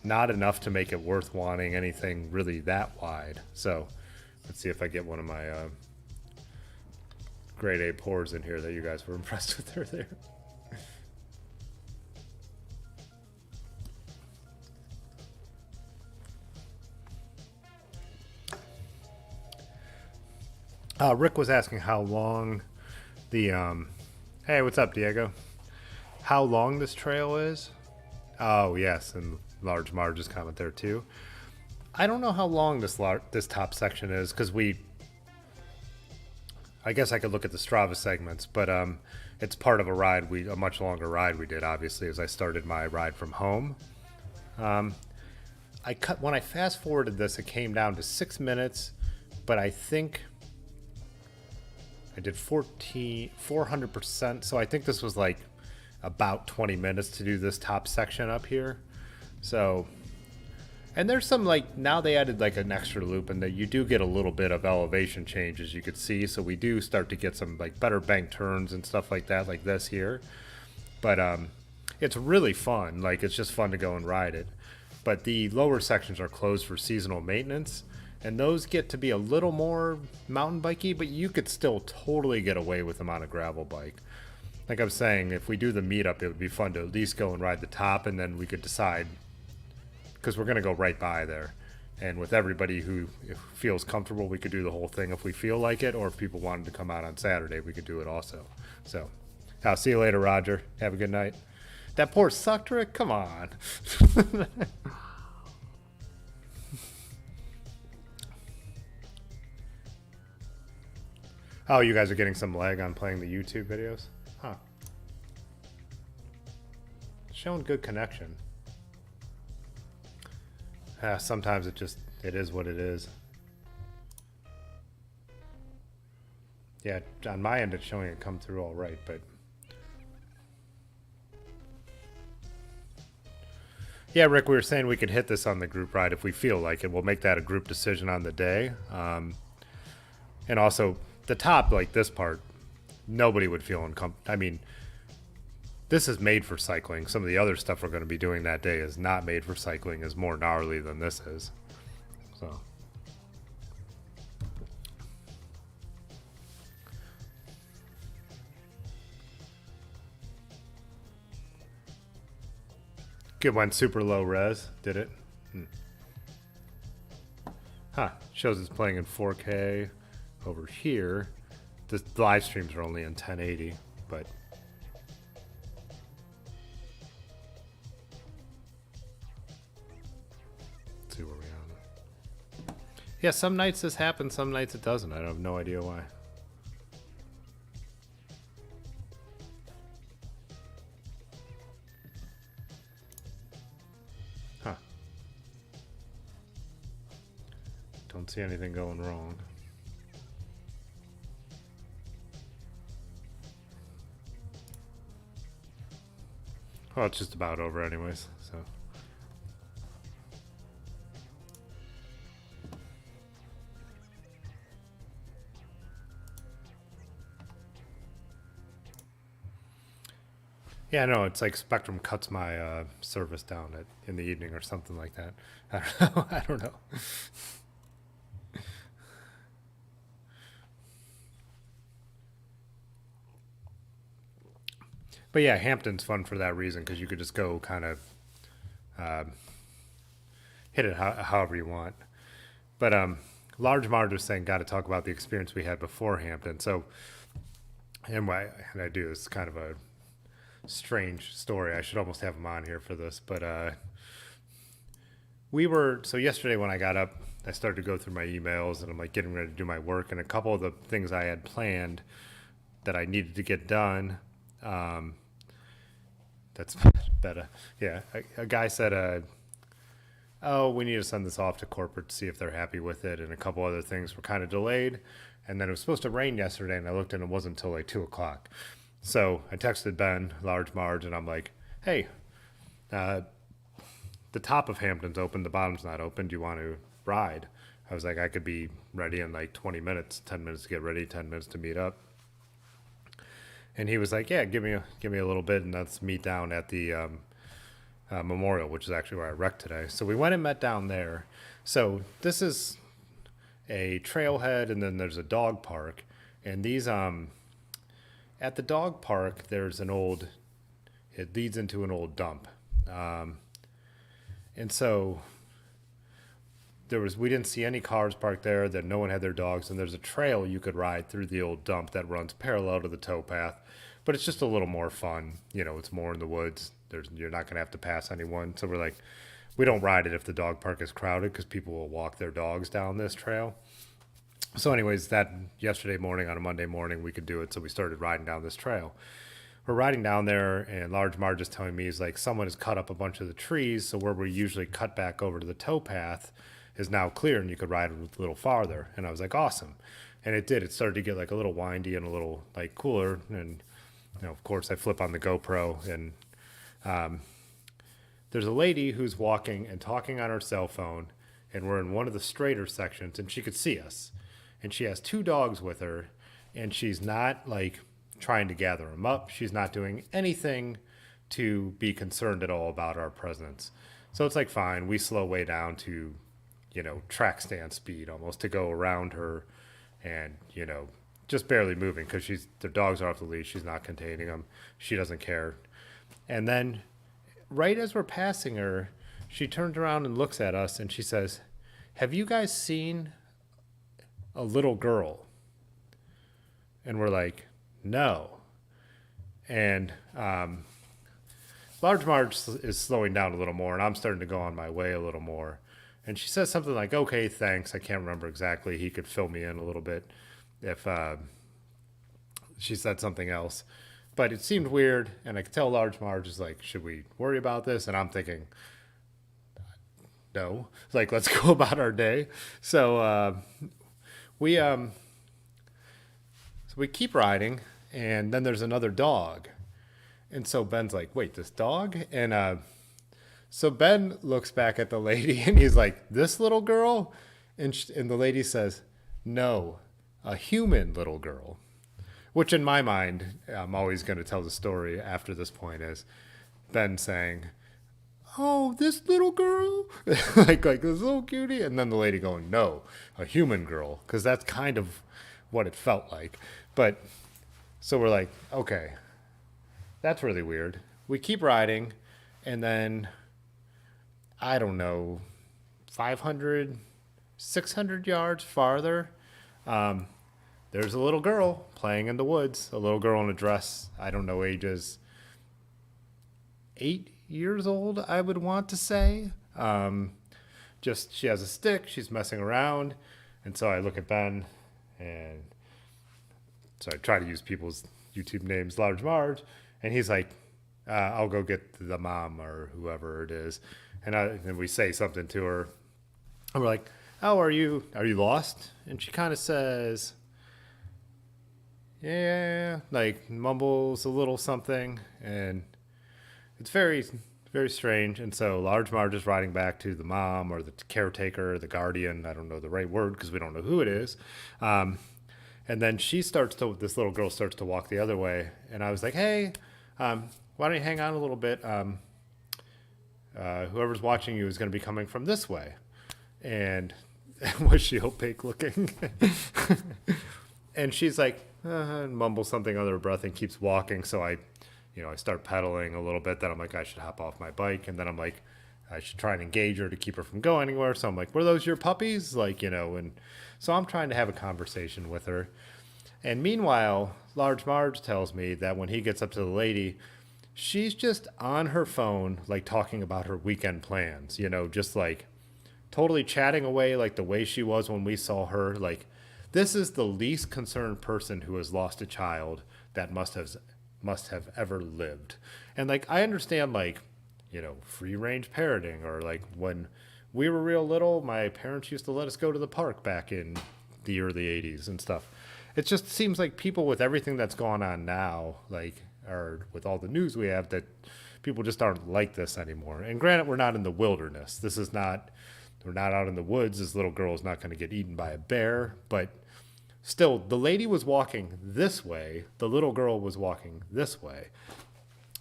not enough to make it worth wanting anything really that wide. So let's see if I get one of my grade A pours in here that you guys were impressed with earlier. Rick was asking how long the hey, what's up, Diego? How long this trail is? Oh yes, and Large Marge's comment there too. I don't know how long this top section is, because I guess I could look at the Strava segments, but it's part of a much longer ride we did, obviously, as I started my ride from home. When I fast forwarded this, it came down to 6 minutes, but I think I did 400%, so I think this was like about 20 minutes to do this top section up here. So, and there's some, like, now they added like an extra loop, and that you do get a little bit of elevation change, as you could see, so we do start to get some like better bank turns and stuff like that, like this here. But it's really fun. Like, it's just fun to go and ride it. But the lower sections are closed for seasonal maintenance, and those get to be a little more mountain bikey, but you could still totally get away with them on a gravel bike. Like I'm saying, if we do the meetup, it would be fun to at least go and ride the top, and then we could decide, because we're going to go right by there. And with everybody who feels comfortable, we could do the whole thing if we feel like it, or if people wanted to come out on Saturday, we could do it also. So, I'll see you later, Roger. Have a good night. That poor sucked, Rick? Come on. Oh, you guys are getting some lag on playing the YouTube videos? Huh. Showing good connection. Sometimes it is what it is. Yeah, on my end it's showing it come through all right, but... Yeah, Rick, we were saying we could hit this on the group ride if we feel like it. We'll make that a group decision on the day. And also... the top, like this part, nobody would feel uncomfortable. I mean, this is made for cycling. Some of the other stuff we're going to be doing that day is not made for cycling, is more gnarly than this is. So. Good one, super low res, did it? Huh, shows it's playing in 4K. Over here, the live streams are only in 1080, but let's see where we are. Yeah, some nights this happens, some nights it doesn't. I have no idea why. Huh. Don't see anything going wrong. Well, it's just about over anyways, so. Yeah, no, it's like Spectrum cuts my service down in the evening or something like that. I don't know. I don't know. But yeah, Hampton's fun for that reason, because you could just go kind of hit it however you want. But Large Marge was saying, got to talk about the experience we had before Hampton. So, and I do, it's kind of a strange story. I should almost have him on here for this. But so yesterday when I got up, I started to go through my emails, and I'm like getting ready to do my work. And a couple of the things I had planned that I needed to get done, that's better. Yeah, a guy said, oh, we need to send this off to corporate to see if they're happy with it, and a couple other things were kind of delayed. And then it was supposed to rain yesterday, and I looked, and it wasn't until like 2 o'clock. So I texted Ben, Large Marge, and I'm like, hey, the top of Hampton's open, the bottom's not open. Do you want to ride? I was like, I could be ready in like 20 minutes, 10 minutes to get ready, 10 minutes to meet up. And he was like, yeah, give me a little bit, and let's meet down at the memorial, which is actually where I wrecked today. So we went and met down there. So this is a trailhead, and then there's a dog park. And these, at the dog park, there's it leads into an old dump. And so we didn't see any cars parked there, that no one had their dogs, and there's a trail you could ride through the old dump that runs parallel to the towpath, but it's just a little more fun. It's more in the woods. You're not going to have to pass anyone. So we're like, we don't ride it if the dog park is crowded, because people will walk their dogs down this trail. So anyways, that yesterday morning, on a Monday morning, we could do it. So we started riding down this trail. We're riding down there, and Large Marge is telling me, he's like, someone has cut up a bunch of the trees, so where we usually cut back over to the towpath is now clear, and you could ride a little farther. And I was like, awesome. And it did. It started to get like a little windy and a little like cooler. And, of course, I flip on the GoPro, and there's a lady who's walking and talking on her cell phone, and we're in one of the straighter sections, and she could see us. And she has 2 dogs with her, and she's not like trying to gather them up. She's not doing anything to be concerned at all about our presence. So it's like, fine, we slow way down to, track stand speed almost, to go around her, and, just barely moving, because their dogs are off the leash. She's not containing them. She doesn't care. And then right as we're passing her, she turns around and looks at us, and she says, have you guys seen a little girl? And we're like, no. And Large Marge is slowing down a little more, and I'm starting to go on my way a little more. And she says something like, okay, thanks. I can't remember exactly. He could fill me in a little bit if she said something else. But it seemed weird, and I could tell Large Marge is like, should we worry about this? And I'm thinking, no. It's like, let's go about our day. So we keep riding, and then there's another dog. And so Ben's like, wait, this dog? And so Ben looks back at the lady, and he's like, this little girl? And the lady says, no, a human little girl. Which in my mind, I'm always going to tell the story after this point, is Ben saying, oh, this little girl? like this little cutie? And then the lady going, no, a human girl. Because that's kind of what it felt like. But so we're like, okay, that's really weird. We keep riding, and then, I don't know, 500, 600 yards farther, there's a little girl playing in the woods, a little girl in a dress. I don't know, ages 8 years old, I would want to say. She has a stick, she's messing around. And so I look at Ben, and so I try to use people's YouTube names, Large Marge, and he's like, I'll go get the mom or whoever it is. And we say something to her, and we're like, oh, are you lost? And she kind of says, yeah, like mumbles a little something, and it's very, very strange. And so Large Marge is riding back to the mom or the caretaker, the guardian. I don't know the right word because we don't know who it is. And then this little girl starts to walk the other way. And I was like, hey, why don't you hang on a little bit? Whoever's watching you is going to be coming from this way. And was she opaque looking? And she's like, and mumbles something under her breath and keeps walking. So I start pedaling a little bit. Then I'm like, I should hop off my bike. And then I'm like, I should try and engage her to keep her from going anywhere. So I'm like, were those your puppies? And so I'm trying to have a conversation with her. And meanwhile, Large Marge tells me that when he gets up to the lady, she's just on her phone, like talking about her weekend plans, just like totally chatting away, like the way she was when we saw her. Like, this is the least concerned person who has lost a child that must have ever lived. And like, I understand, like, free range parenting, or like when we were real little, my parents used to let us go to the park back in the early 80s and stuff. It just seems like people with everything that's going on now, like, or with all the news we have, that People just aren't like this anymore. And granted, we're not in the wilderness. We're not out in the woods. This little girl is not going to get eaten by a bear. But still, the lady was walking this way. The little girl was walking this way.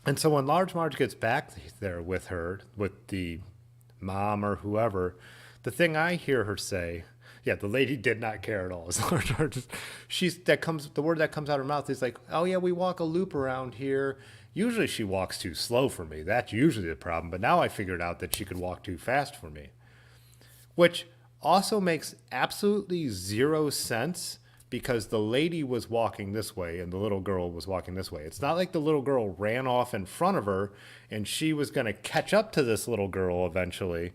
And so when Large Marge gets back there with her, with the mom or whoever, the thing I hear her say, yeah, the lady did not care at all. Large Marge, the word that comes out of her mouth is like, oh yeah, we walk a loop around here. Usually she walks too slow for me. That's usually the problem. But now I figured out that she could walk too fast for me, which also makes absolutely zero sense because the lady was walking this way and the little girl was walking this way. It's not like the little girl ran off in front of her and she was going to catch up to this little girl eventually.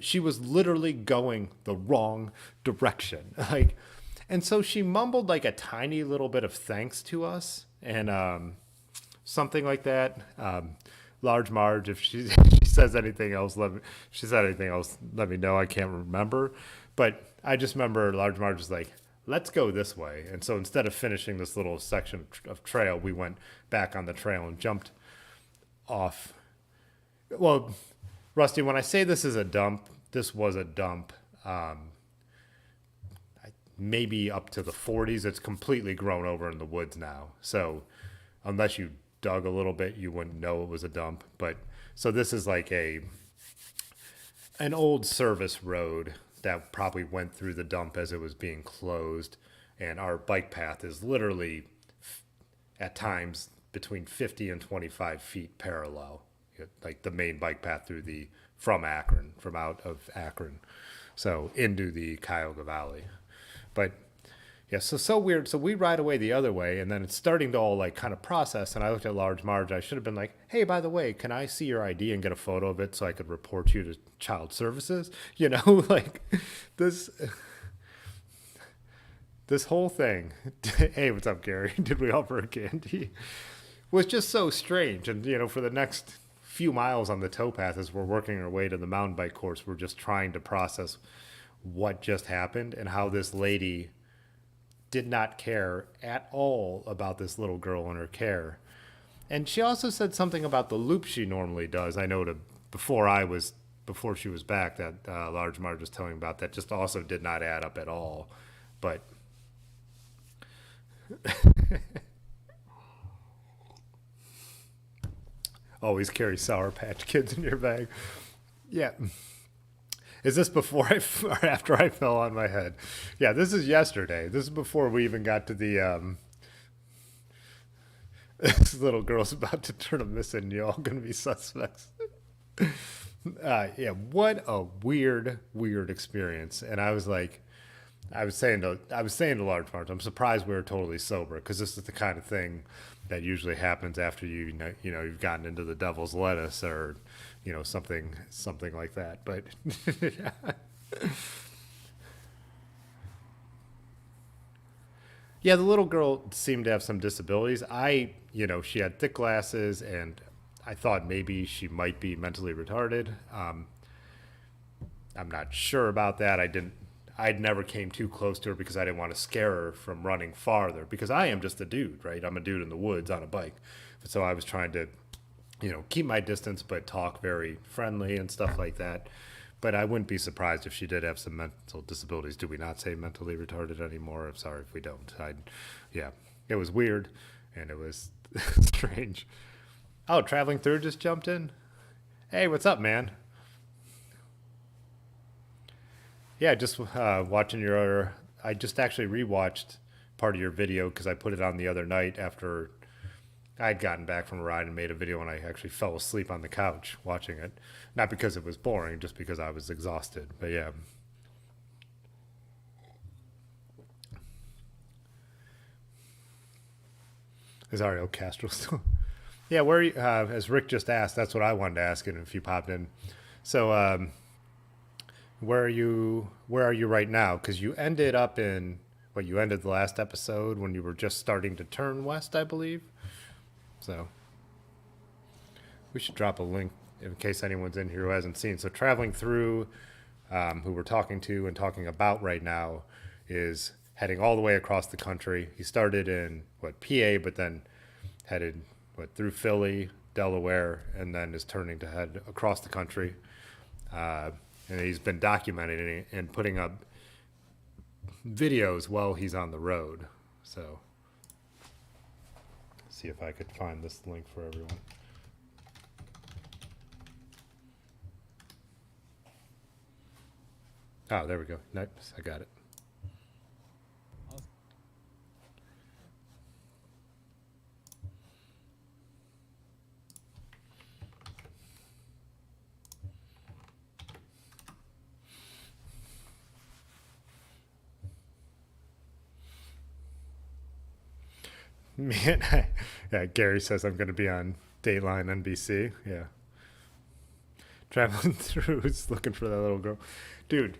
She was literally going the wrong direction. And so she mumbled like a tiny little bit of thanks to us and something like that. Large Marge, if she says anything else, let me know. I can't remember. But I just remember Large Marge was like, let's go this way. And so instead of finishing this little section of trail, we went back on the trail and jumped off. Well, Rusty, when I say this is a dump, this was a dump. Maybe up to the 40s. It's completely grown over in the woods now. So unless you dug a little bit, you wouldn't know it was a dump. But so this is like an old service road that probably went through the dump as it was being closed. And our bike path is literally at times between 50 and 25 feet parallel, like the main bike path from out of Akron, so into the Cuyahoga Valley. But yeah, so weird. So we ride away the other way, and then it's starting to all like kind of process. And I looked at Large Marge. I should have been like, hey, by the way, can I see your ID and get a photo of it so I could report you to Child Services? Like this whole thing. Hey, what's up, Gary? Did we offer a candy? Was just so strange. And, for the next few miles on the towpath as we're working our way to the mountain bike course, we're just trying to process what just happened and how this lady did not care at all about this little girl in her care. And she also said something about the loop she normally does. I know before she was back that Large Marge was telling about that just also did not add up at all. But always carry Sour Patch Kids in your bag. Yeah. Is this before or after I fell on my head? Yeah, this is yesterday. This is before we even got to the this little girl's about to turn them missing. You're all going to be suspects. Yeah, what a weird experience. And I was saying to Large Marge, I'm surprised we were totally sober because this is the kind of thing that usually happens after you've gotten into the devil's lettuce or something like that. But yeah, the little girl seemed to have some disabilities. She had thick glasses, and I thought maybe she might be mentally retarded. I'm not sure about that. I'd never came too close to her because I didn't want to scare her from running farther because I am just a dude, right? I'm a dude in the woods on a bike. So I was trying to, keep my distance, but talk very friendly and stuff like that. But I wouldn't be surprised if she did have some mental disabilities. Do we not say mentally retarded anymore? I'm sorry if we don't. Yeah, it was weird and it was strange. Oh, Traveling Through just jumped in. Hey, what's up, man? Yeah, just watching I just actually rewatched part of your video because I put it on the other night after I'd gotten back from a ride and made a video, and I actually fell asleep on the couch watching it. Not because it was boring, just because I was exhausted. But yeah. Is Ariel Castro still? Yeah, where are you, as Rick just asked, that's what I wanted to ask if you popped in. So, where are you right now? Because you ended up in you ended the last episode when you were just starting to turn west, I believe. So we should drop a link in case anyone's in here who hasn't seen. So Traveling Through, who we're talking to and talking about right now, is heading all the way across the country. He started in PA, but then headed through Philly, Delaware, and then is turning to head across the country. And he's been documenting it and putting up videos while he's on the road. So, see if I could find this link for everyone. Oh, there we go. Nice, I got it. Man, yeah, Gary says I'm going to be on Dateline NBC. Yeah. Traveling through, looking for that little girl. Dude,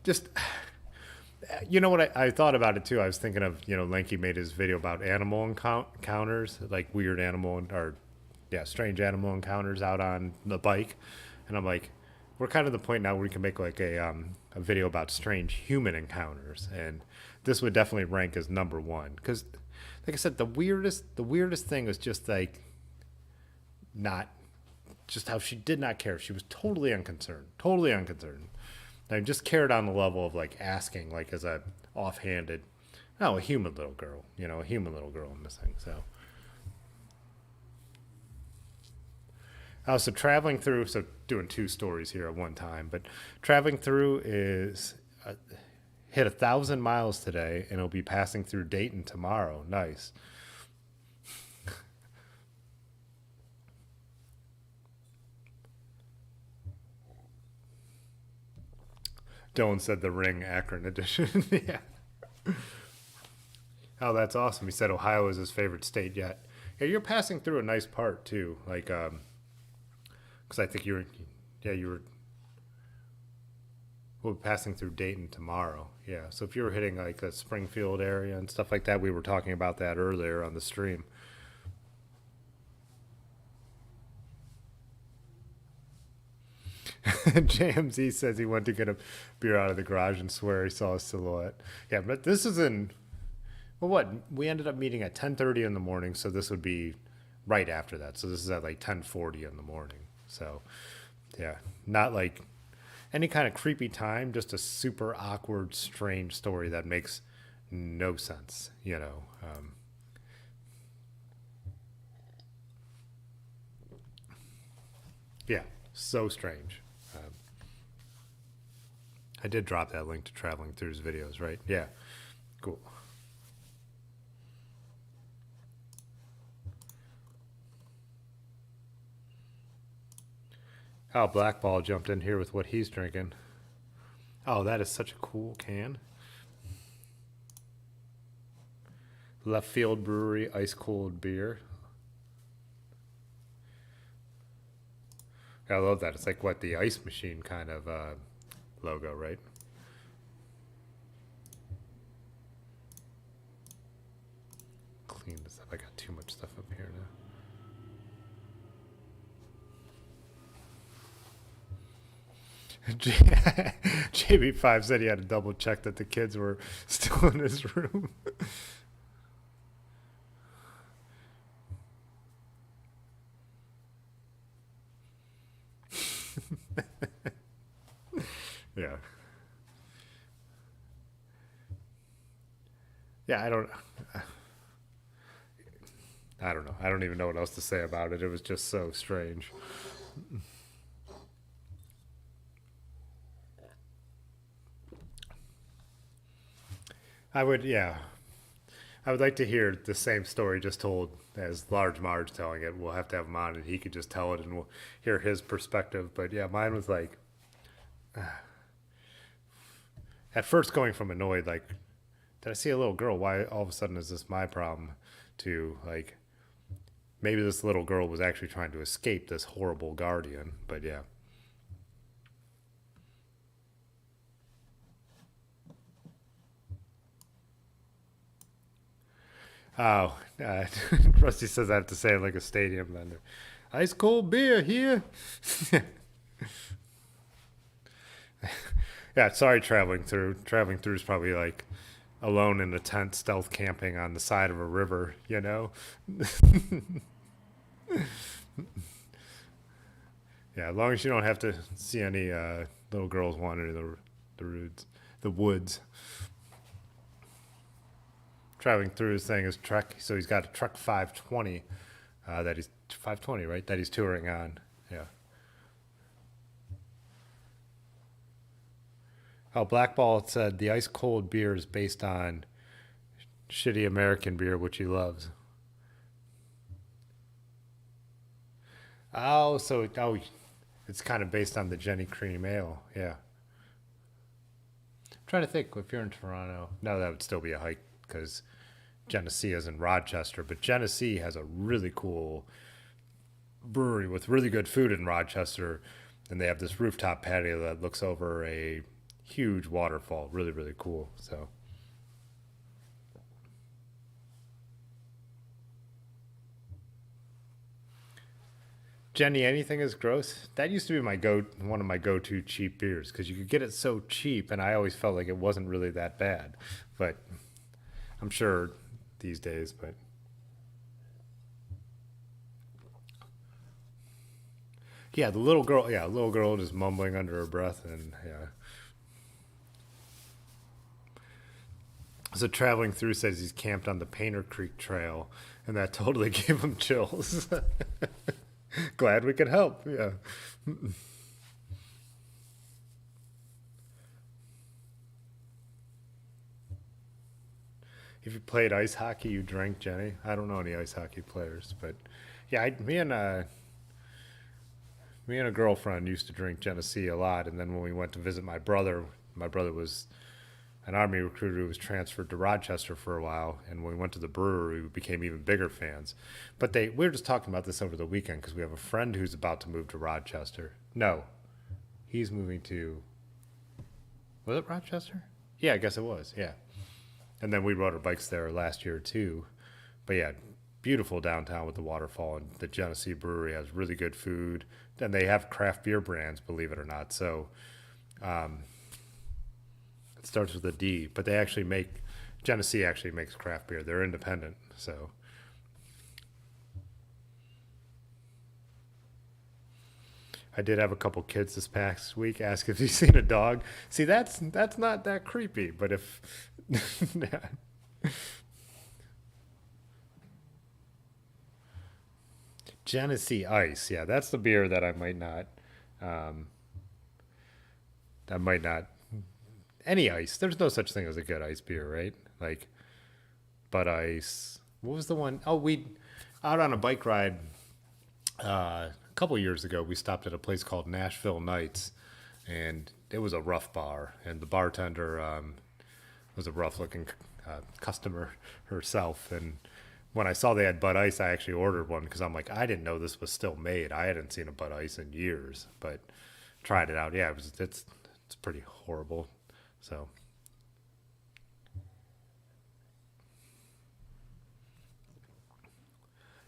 just, you know what I thought about it too. I was thinking of, Lanky made his video about animal encounters, like weird animal strange animal encounters out on the bike. And I'm like, we're kind of the point now where we can make like a video about strange human encounters. And this would definitely rank as number one. Because, like I said, the weirdest thing was just like just how she did not care. She was totally unconcerned. I just cared on the level of like asking, like as a offhanded, a human little girl, a human little girl in this thing. So, so traveling through, doing two stories here at one time, but traveling through is hit 1,000 miles today, and it'll be passing through Dayton tomorrow. Nice. Dylan said the Ring Akron edition. Yeah. Oh, that's awesome. He said Ohio is his favorite state yet. Yeah, you're passing through a nice part too. Like, because I think you were. We'll be passing through Dayton tomorrow. Yeah. So if you were hitting like the Springfield area and stuff like that, we were talking about that earlier on the stream. JMZ says he went to get a beer out of the garage and swear he saw a silhouette. Yeah, but this is we ended up meeting at 10:30 in the morning, so this would be right after that. So this is at like 10:40 in the morning. So, yeah, not like any kind of creepy time, just a super awkward, strange story that makes no sense, Yeah, so strange. I did drop that link to Traveling Through's videos, right? Yeah, cool. Oh, Blackball jumped in here with what he's drinking. Oh, that is such a cool can. Left Field Brewery ice cold beer. I love that. It's like what the ice machine kind of logo, right? Clean this up. I got too much stuff up here now. JB5 said he had to double check that the kids were still in his room. Yeah. Yeah, I don't know. I don't even know what else to say about it. It was just so strange. I would like to hear the same story just told as Large Marge telling it. We'll have to have him on and he could just tell it and we'll hear his perspective. But yeah, mine was like, at first going from annoyed, like, did I see a little girl? Why all of a sudden is this my problem? To like, maybe this little girl was actually trying to escape this horrible guardian. But yeah. Oh, Rusty says I have to say it like a stadium vendor. Ice cold beer here. Yeah, sorry, traveling through. Traveling through is probably like alone in a tent, stealth camping on the side of a river, Yeah, as long as you don't have to see any little girls wandering the woods. Traveling through his thing is truck, so he's got a truck 520 that he's 520, right? That he's touring on. Yeah. Oh, Blackball said the ice cold beer is based on shitty American beer, which he loves. Oh, it's kind of based on the Jenny Cream Ale. Yeah. I'm trying to think if you're in Toronto. No, that would still be a hike because Genesee is in Rochester, but Genesee has a really cool brewery with really good food in Rochester, and they have this rooftop patio that looks over a huge waterfall. Really, really cool. So. Jenny, anything is gross. That used to be one of my go-to cheap beers because you could get it so cheap, and I always felt like it wasn't really that bad. But I'm sure these days. But yeah, the little girl. Yeah, little girl just mumbling under her breath, and yeah. So traveling through says he's camped on the Painter Creek Trail, and that totally gave him chills. Glad we could help. Yeah. If you played ice hockey, you drank, Jenny. I don't know any ice hockey players, but yeah, me and a girlfriend used to drink Genesee a lot, and then when we went to visit my brother was an army recruiter who was transferred to Rochester for a while, and when we went to the brewery, we became even bigger fans. But we were just talking about this over the weekend because we have a friend who's about to move to Rochester. No, he's moving to. Was it Rochester? Yeah, I guess it was. Yeah, and then we rode our bikes there last year too. But yeah, beautiful downtown with the waterfall, and the Genesee Brewery has really good food. And they have craft beer brands, believe it or not. So. It starts with a D, but Genesee actually makes craft beer. They're independent, so. I did have a couple kids this past week ask if you've seen a dog. See, that's not that creepy, but if. Genesee Ice, yeah, that's the beer that I might not. Um, I might not any ice. There's no such thing as a good ice beer, right? Like Bud Ice. What was the one? Oh, we out on a bike ride a couple years ago. We stopped at a place called Nashville Nights, and it was a rough bar, and the bartender was a rough-looking customer herself. And when I saw they had Bud Ice, I actually ordered one because I'm like, I didn't know this was still made. I hadn't seen a Bud Ice in years, but tried it out. Yeah, it's pretty horrible. So,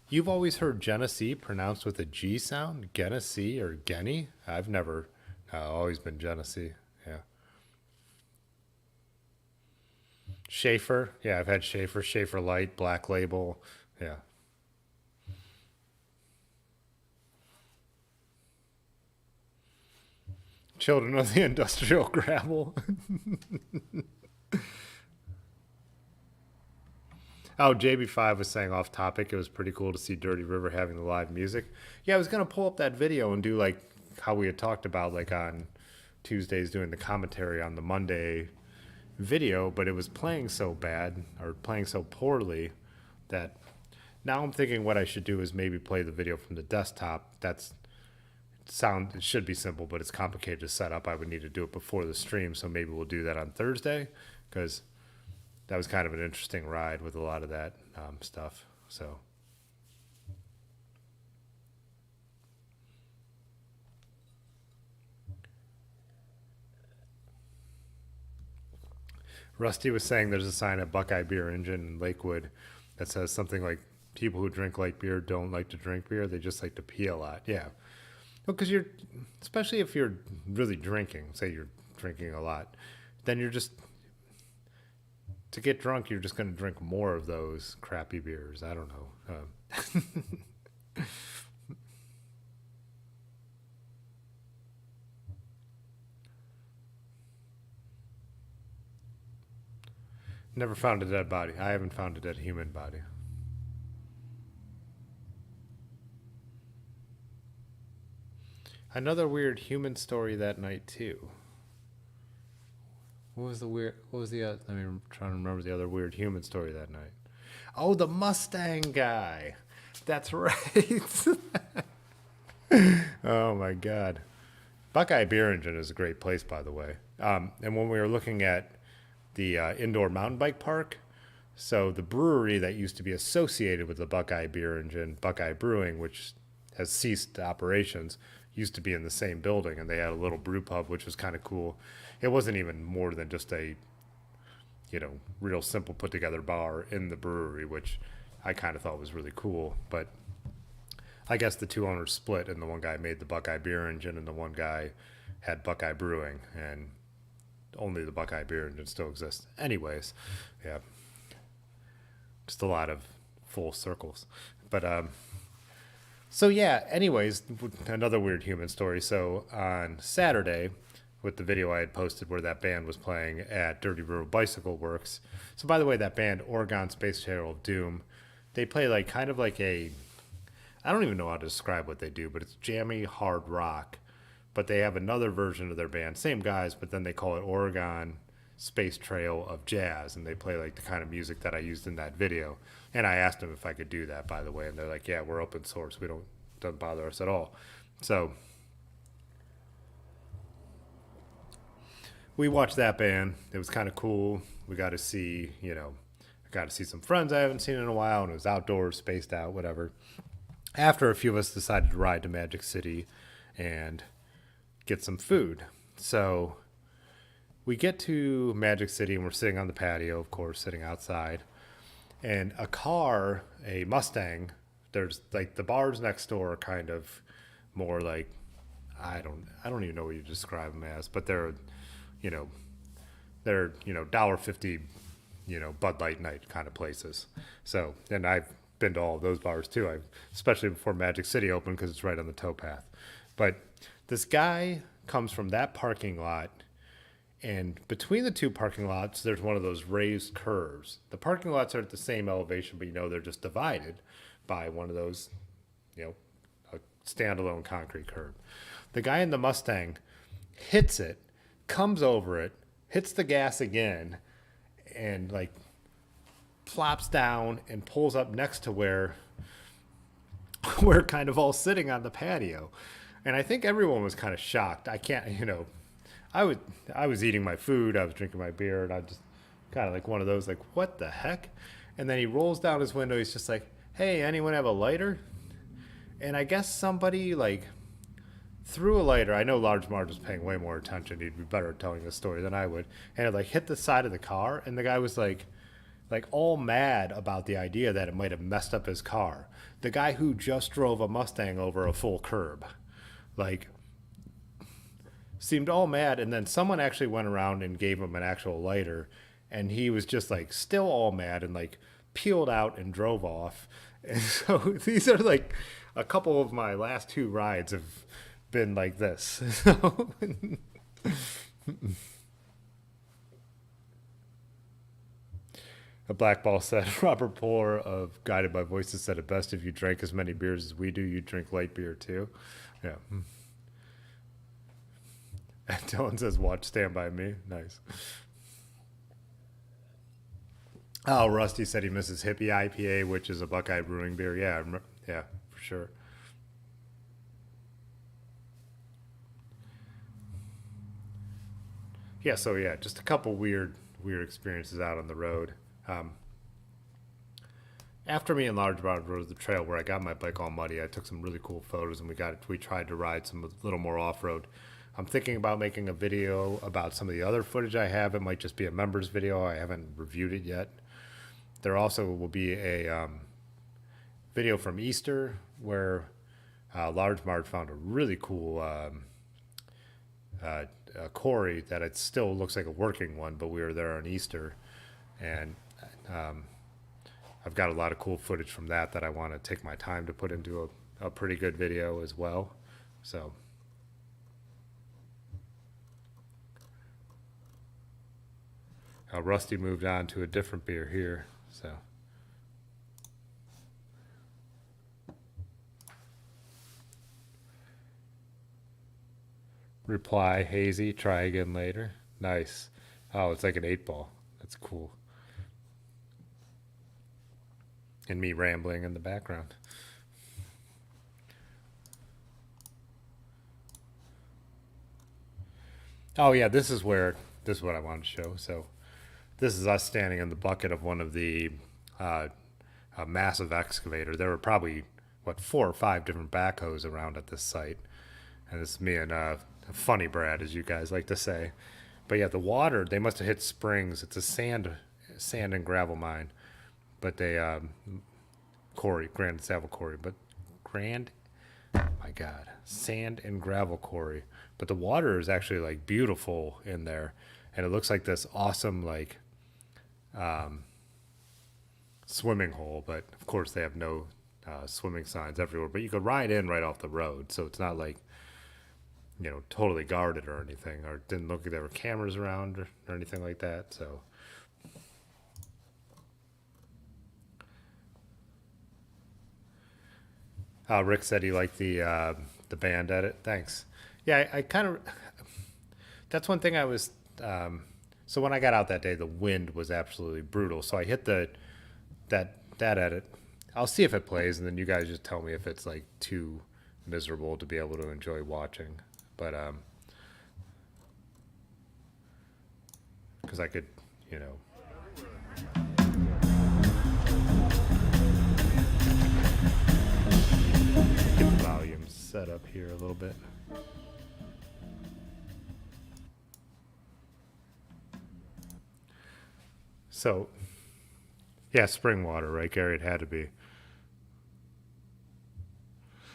you've always heard Genesee pronounced with a G sound? Genesee or Genny? I've never, always been Genesee. Yeah. Schaefer. Yeah, I've had Schaefer Light, Black Label. Yeah. Children of the Industrial Gravel. Oh, JB5 was saying off topic, it was pretty cool to see Dirty River having the live music. Yeah, I was going to pull up that video and do like how we had talked about like on Tuesdays doing the commentary on the Monday video, but it was playing so bad or playing so poorly that now I'm thinking what I should do is maybe play the video from the desktop. It should be simple, but it's complicated to set up. I would need to do it before the stream, so maybe we'll do that on Thursday because that was kind of an interesting ride with a lot of that stuff. So. Rusty was saying there's a sign at Buckeye Beer Engine in Lakewood that says something like, people who drink light beer don't like to drink beer. They just like to pee a lot. Yeah. Well, because especially if you're really drinking, say you're drinking a lot, then to get drunk, you're just going to drink more of those crappy beers. I don't know. Never found a dead body. I haven't found a dead human body. Another weird human story that night too. What was the I mean, I'm trying to remember the other weird human story that night. Oh, the Mustang guy. That's right. Oh my God. Buckeye Beer Engine is a great place, by the way. And when we were looking at the indoor mountain bike park, so the brewery that used to be associated with the Buckeye Beer Engine, Buckeye Brewing, which has ceased operations, used to be in the same building, and they had a little brew pub, which was kind of cool. It wasn't even more than just a, real simple put together bar in the brewery, which I kind of thought was really cool. But I guess the two owners split, and the one guy made the Buckeye Beer Engine, and the one guy had Buckeye Brewing, and only the Buckeye Beer Engine still exists. Anyways, yeah, just a lot of full circles. But so yeah, anyways, another weird human story. So on Saturday, with the video I had posted where that band was playing at Dirty Road Bicycle Works. So by the way, that band, Oregon Space Channel of Doom, they play like kind of like a, I don't even know how to describe what they do, but it's jammy hard rock. But they have another version of their band, same guys, but then they call it Oregon Space Trail of Jazz, and they play like the kind of music that I used in that video. And I asked them if I could do that, by the way, and they're like, yeah, we're open source. Doesn't bother us at all. So we watched that band. It was kind of cool. We got to see, I got to see some friends I haven't seen in a while, and it was outdoors, spaced out, whatever. After a few of us decided to ride to Magic City and get some food. So we get to Magic City, and we're sitting on the patio, of course, sitting outside. And a car, a Mustang, there's like the bars next door are kind of more like, I don't even know what you describe them as, but they're $1.50, Bud Light night kind of places. So, and I've been to all of those bars too, especially before Magic City opened, because it's right on the towpath. But this guy comes from that parking lot, and between the two parking lots, there's one of those raised curves. The parking lots are at the same elevation, but they're just divided by one of those, a standalone concrete curb. The guy in the Mustang hits it, comes over it, hits the gas again, and like plops down and pulls up next to where we're kind of all sitting on the patio. And I think everyone was kind of shocked. I was eating my food, I was drinking my beer, and I just kind of like one of those, like, what the heck? And then he rolls down his window, he's just like, hey, anyone have a lighter? And I guess somebody like threw a lighter. I know Large Marge was paying way more attention. He'd be better at telling this story than I would. And it like hit the side of the car, and the guy was like all mad about the idea that it might have messed up his car. The guy who just drove a Mustang over a full curb, like, seemed all mad. And then someone actually went around and gave him an actual lighter, and he was just like still all mad and like peeled out and drove off. And so these are like a couple of my last two rides have been like this. So a black ball said, Robert Poor of Guided by Voices said it best: if you drank as many beers as we do, you drink light beer too. Yeah. And Dylan says, watch Stand By Me. Nice. Oh, Rusty said he misses Hippie IPA, which is a Buckeye Brewing beer. Yeah, yeah, for sure. Yeah, so yeah, just a couple weird experiences out on the road. After me and Large Rod rode the trail where I got my bike all muddy, I took some really cool photos, and we tried to ride some a little more off-road. I'm thinking about making a video about some of the other footage I have. It might just be a members video. I haven't reviewed it yet. There also will be a video from Easter where Large Marge found a really cool quarry that it still looks like a working one, but we were there on Easter, and I've got a lot of cool footage from that I want to take my time to put into a pretty good video as well. So Rusty moved on to a different beer here, so. Reply, hazy, try again later. Nice. Oh, it's like an 8-ball. That's cool. And me rambling in the background. Oh yeah, this is what I wanted to show. So this is us standing in the bucket of one of the a massive excavator. There were probably, 4 or 5 different backhoes around at this site. And this is me and Funny Brad, as you guys like to say. But yeah, the water, they must have hit springs. It's a sand and gravel mine. But they, Grand Saddle Quarry. But my God, sand and gravel quarry. But the water is actually like beautiful in there. And it looks like this awesome, like, swimming hole. But of course, they have no swimming signs everywhere. But you could ride in right off the road. So it's not like, totally guarded or anything, or didn't look like there were cameras around or anything like that. So Rick said he liked the band edit. Thanks. Yeah, I kind of, that's one thing I was, so when I got out that day, the wind was absolutely brutal. So I hit that edit. I'll see if it plays, and then you guys just tell me if it's like too miserable to be able to enjoy watching. But because I could, get the volume set up here a little bit. So, yeah, spring water, right, Gary? It had to be.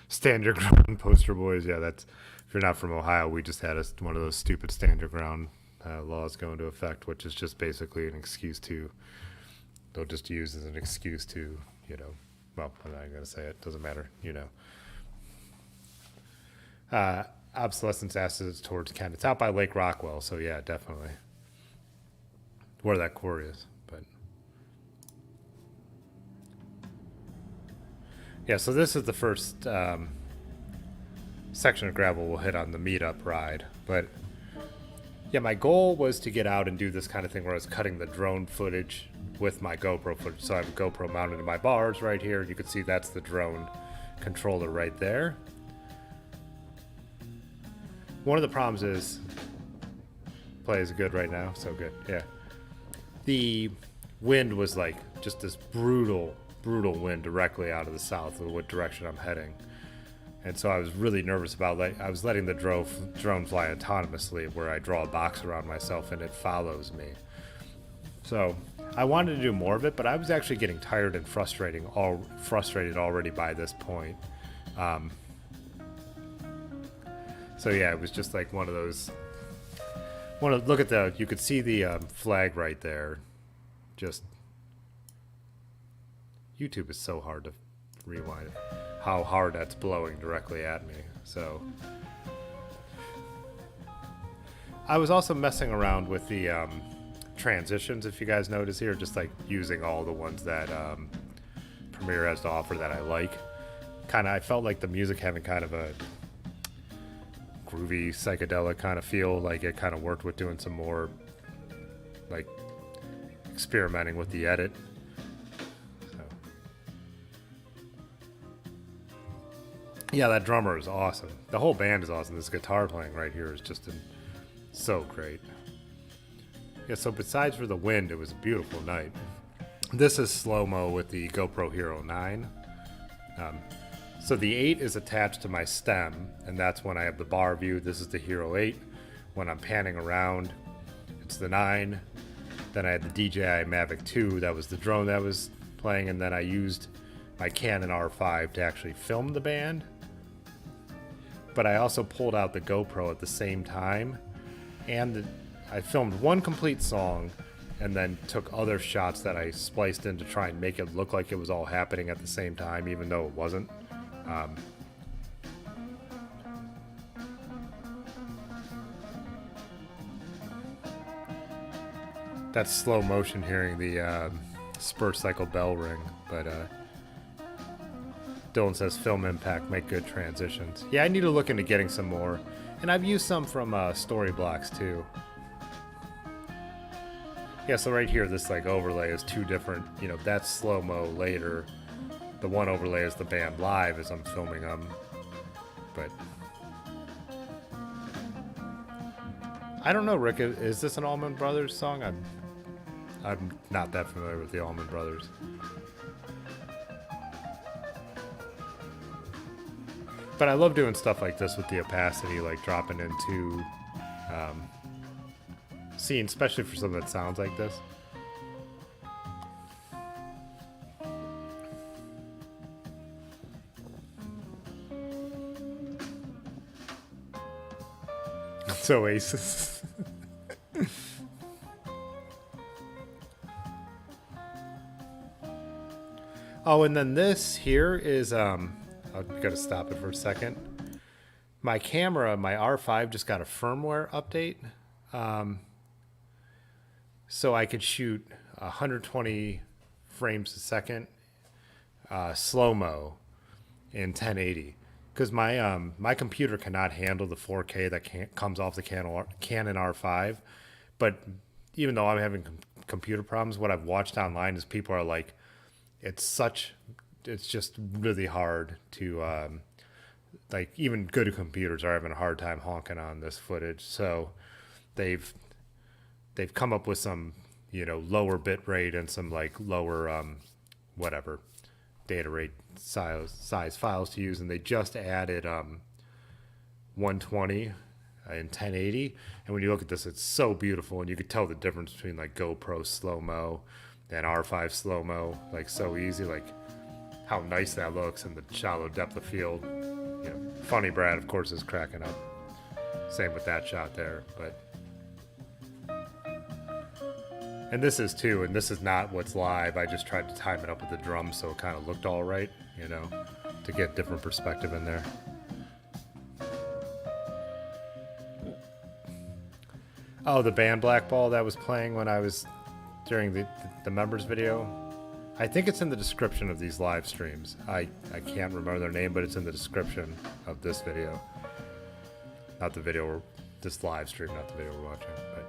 Stand your ground, poster boys. Yeah, that's, if you're not from Ohio, we just had one of those stupid stand your ground laws go into effect, which is just basically an excuse to, they'll just use as an excuse to, well, I'm not going to say it, doesn't matter, Obsolescence Acids towards Kent. It's out by Lake Rockwell, so yeah, definitely. Where that quarry is, but. Yeah, so this is the first section of gravel we'll hit on the meetup ride. But yeah, my goal was to get out and do this kind of thing where I was cutting the drone footage with my GoPro footage. So I have a GoPro mounted in my bars right here. You can see that's the drone controller right there. One of the problems is, plays good right now, so good, yeah. The wind was like just this brutal wind directly out of the south of what direction I'm heading. And so I was really nervous about I was letting the drone fly autonomously, where I draw a box around myself and it follows me. So I wanted to do more of it, but I was actually getting tired and frustrated already by this point. So yeah, it was just like one of those. Look at you could see the flag right there. Just YouTube is so hard to rewind. How hard that's blowing directly at me. So I was also messing around with the transitions, if you guys notice here, just like using all the ones that Premiere has to offer that I like. I felt like the music having kind of a groovy psychedelic kind of feel, like it kind of worked with doing some more like experimenting with the edit. Yeah, that drummer is awesome. The whole band is awesome. This guitar playing right here is just so great. Yeah, so besides for the wind, it was a beautiful night. This is slow-mo with the GoPro Hero 9. So the 8 is attached to my stem, and that's when I have the bar view. This is the Hero 8. When I'm panning around, it's the 9. Then I had the DJI Mavic 2. That was the drone that was playing, and then I used my Canon R5 to actually film the band. But I also pulled out the GoPro at the same time, and I filmed one complete song and then took other shots that I spliced in to try and make it look like it was all happening at the same time, even though it wasn't. That's slow motion hearing the spur cycle bell ring, but Dylan says film impact make good transitions. Yeah, I need to look into getting some more, and I've used some from story blocks too. Yeah, so right here, this like overlay is two different. You know, that's slow mo later. The one overlay is the band live as I'm filming them, but I don't know, Rick. Is this an Allman Brothers song? I'm not that familiar with the Allman Brothers. But I love doing stuff like this with the opacity, like dropping into scenes, especially for something that sounds like this. It's Oasis. Oh, and then this here is I've got to stop it for a second. My camera, my R5 just got a firmware update. So I could shoot 120 frames a second slow-mo in 1080. Because my computer cannot handle the 4K that comes off the Canon R5. But even though I'm having computer problems, what I've watched online is people are like, it's just really hard to, like, even good computers are having a hard time honking on this footage. So they've come up with some, you know, lower bit rate and some like lower, whatever, data rate size files to use. And they just added 120 in 1080. And when you look at this, it's so beautiful. And you could tell the difference between like GoPro slow-mo and R5 slow-mo, like so easy, like how nice that looks and the shallow depth of field. You know, Funny Brad, of course, is cracking up. Same with that shot there, but. And this is too, and this is not what's live. I just tried to time it up with the drums so it kind of looked all right, you know, to get different perspective in there. Oh, the band Blackball that was playing when I was during the members video. I think it's in the description of these live streams. I can't remember their name, but it's in the description of this video. Not the video, this live stream, not the video we're watching. But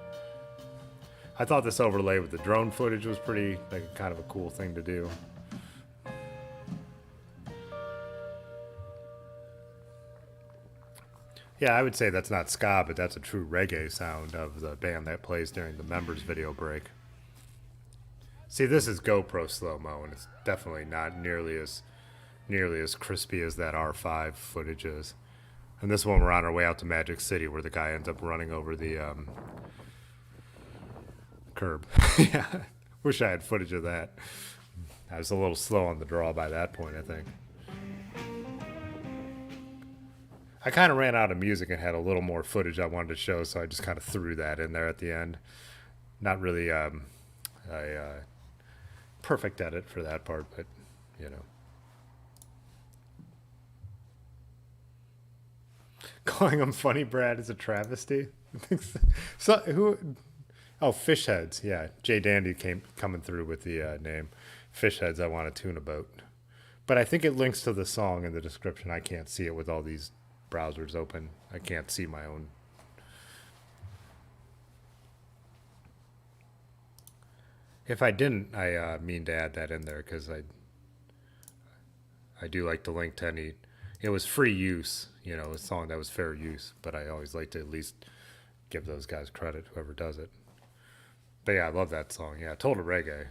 I thought this overlay with the drone footage was pretty, like, kind of a cool thing to do. Yeah, I would say that's not ska, but that's a true reggae sound of the band that plays during the members video break. See, this is GoPro slow-mo, and it's definitely not nearly as crispy as that R5 footage is. And this one, we're on our way out to Magic City, where the guy ends up running over the curb. Yeah, wish I had footage of that. I was a little slow on the draw by that point, I think. I kind of ran out of music and had a little more footage I wanted to show, so I just kind of threw that in there at the end. Not really a perfect edit for that part, but, you know. Calling him Funny Brad is a travesty. So who? Oh, Fishheads. Yeah, Jay Dandy coming through with the name Fishheads. I want to tune a boat, but I think it links to the song in the description. I can't see it with all these browsers open. I can't see my own. If I didn't, I mean to add that in there because I do like to link to any. It was free use, you know, a song that was fair use, but I always like to at least give those guys credit, whoever does it. But yeah, I love that song. Yeah, total reggae.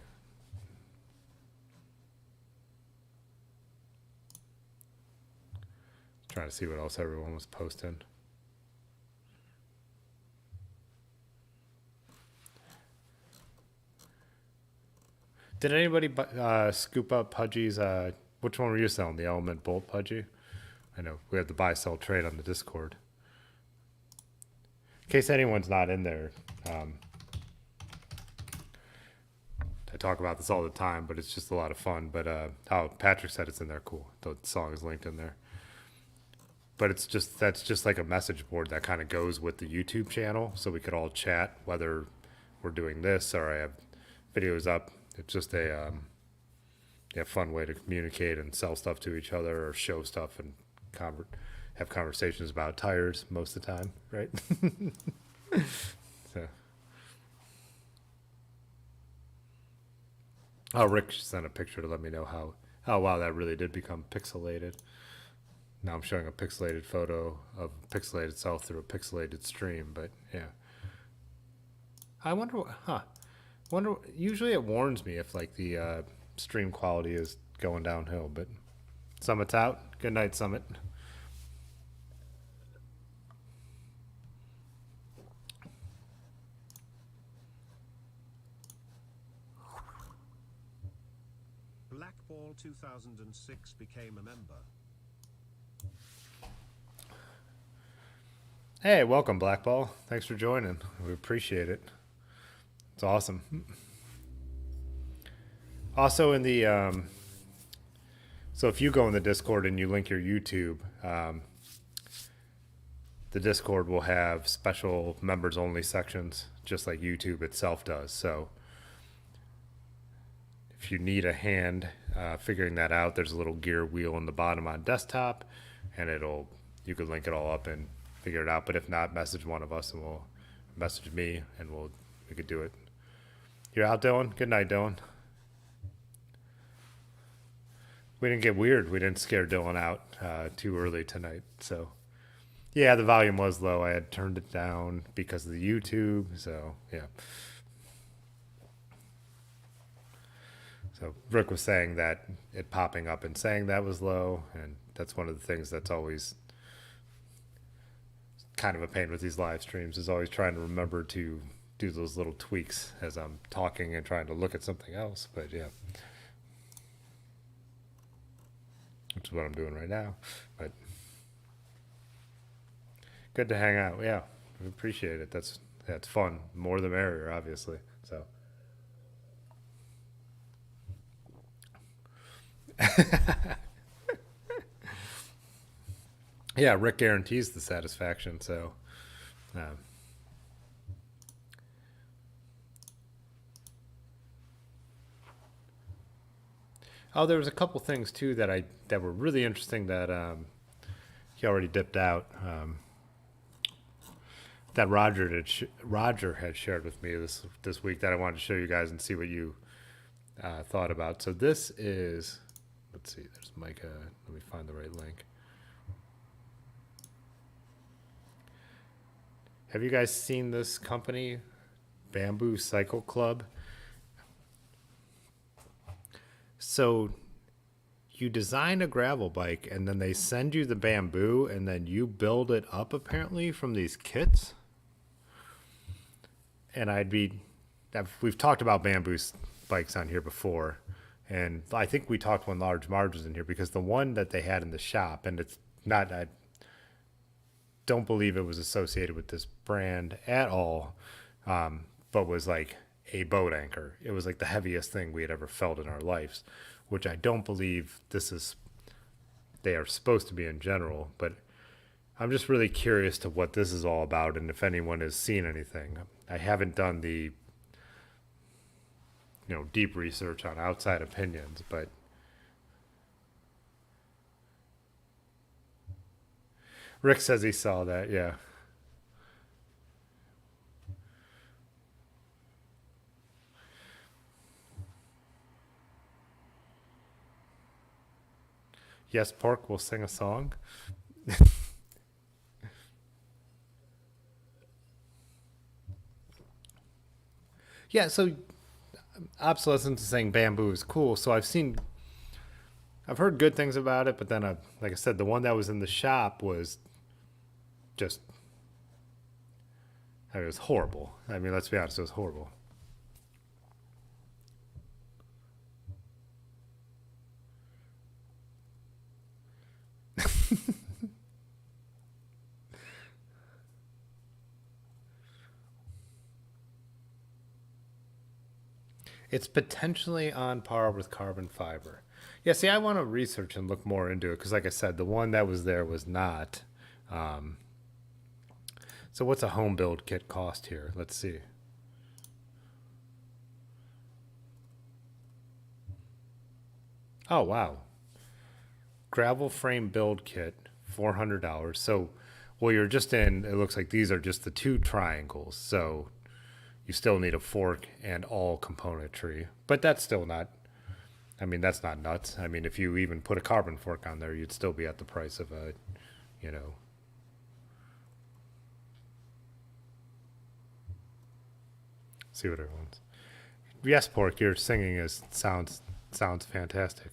Trying to see what else everyone was posting. Did anybody scoop up Pudgy's, which one were you selling? The Element Bolt Pudgy? I know, we have the buy-sell trade on the Discord. In case anyone's not in there, I talk about this all the time, but it's just a lot of fun. But oh, Patrick said it's in there. Cool. The song is linked in there. But it's just, that's just like a message board that kind of goes with the YouTube channel, so we could all chat, whether we're doing this or I have videos up. It's just a fun way to communicate and sell stuff to each other or show stuff and have conversations about tires most of the time, right? So. Oh, Rick sent a picture to let me know how. Oh, wow, that really did become pixelated. Now I'm showing a pixelated photo of pixelated self through a pixelated stream, but yeah. I wonder, usually it warns me if like the stream quality is going downhill, but Summit's out. Good night, Summit. Blackball 2006 became a member. Hey, welcome, Blackball. Thanks for joining. We appreciate it. It's awesome. Also in the, so if you go in the Discord and you link your YouTube, the Discord will have special members only sections, just like YouTube itself does. So if you need a hand figuring that out, there's a little gear wheel in the bottom on desktop, and you could link it all up and figure it out. But if not, message one of us and we'll message me and we could do it. You're out, Dylan? Good night, Dylan. We didn't get weird. We didn't scare Dylan out too early tonight. So yeah, the volume was low. I had turned it down because of the YouTube. So yeah. So Rick was saying that it popping up and saying that was low, and that's one of the things that's always kind of a pain with these live streams, is always trying to remember to do those little tweaks as I'm talking and trying to look at something else. But yeah, which is what I'm doing right now. But good to hang out. Yeah, we appreciate it. That's fun. More the merrier, obviously. So. Yeah, Rick guarantees the satisfaction. So, oh, there was a couple things too that were really interesting that he already dipped out. That Roger had shared with me this week that I wanted to show you guys and see what you thought about. So this is, let's see, there's Micah. Let me find the right link. Have you guys seen this company, Bamboo Cycle Club? So you design a gravel bike and then they send you the bamboo and then you build it up apparently from these kits. And we've talked about bamboo bikes on here before. And I think we talked when Large Marge was in here, because the one that they had in the shop, and it's not, I don't believe it was associated with this brand at all, but was like a boat anchor. It was like the heaviest thing we had ever felt in our lives, which I don't believe they are supposed to be in general. But I'm just really curious to what this is all about and if anyone has seen anything. I haven't done the deep research on outside opinions, but Rick says he saw that, yeah. Yes, Pork will sing a song. Yeah, so Obsolescence is saying bamboo is cool, so I've heard good things about it, but then like I said, the one that was in the shop was just, it was horrible. I mean, let's be honest, it was horrible. It's potentially on par with carbon fiber. Yeah, see, I want to research and look more into it because, like I said, the one that was there was not. So what's a home build kit cost here? Let's see. Oh, wow. Gravel frame build kit, $400. So, well, you're just in, it looks like these are just the two triangles. So you still need a fork and all componentry. But that's still not, I mean, that's not nuts. I mean, if you even put a carbon fork on there, you'd still be at the price of a, you know. See what everyone's. Yes, Pork, your singing sounds fantastic.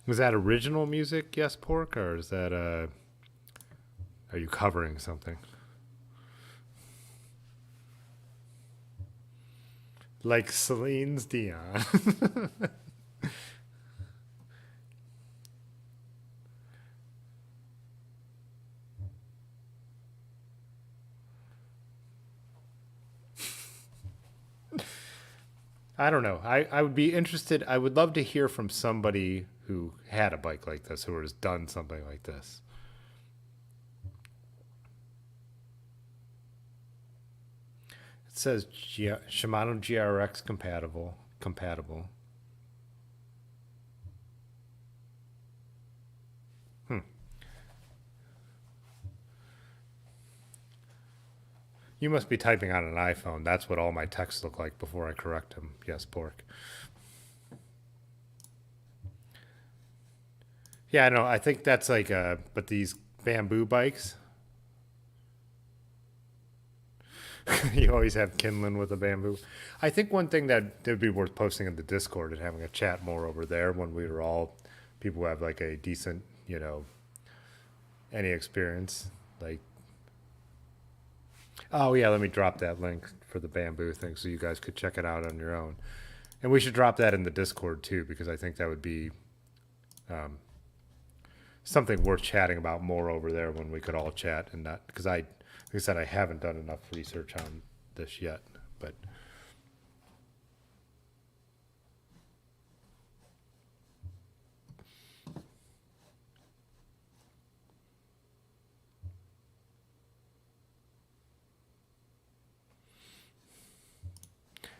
Was that original music, Yes Pork, or is that are you covering something? Like Celine's Dion. I don't know. I would be interested. I would love to hear from somebody who had a bike like this, who has done something like this. It says Shimano GRX compatible. You must be typing on an iPhone. That's what all my texts look like before I correct them. Yes, Pork. Yeah, I know. I think that's like, but these bamboo bikes, you always have kindling with a bamboo. I think one thing that would be worth posting in the Discord and having a chat more over there when we were all people who have like a decent, any experience. Like, oh yeah, let me drop that link for the bamboo thing so you guys could check it out on your own. And we should drop that in the Discord too, because I think that would be something worth chatting about more over there when we could all chat and not, because like I said, I haven't done enough research on this yet, but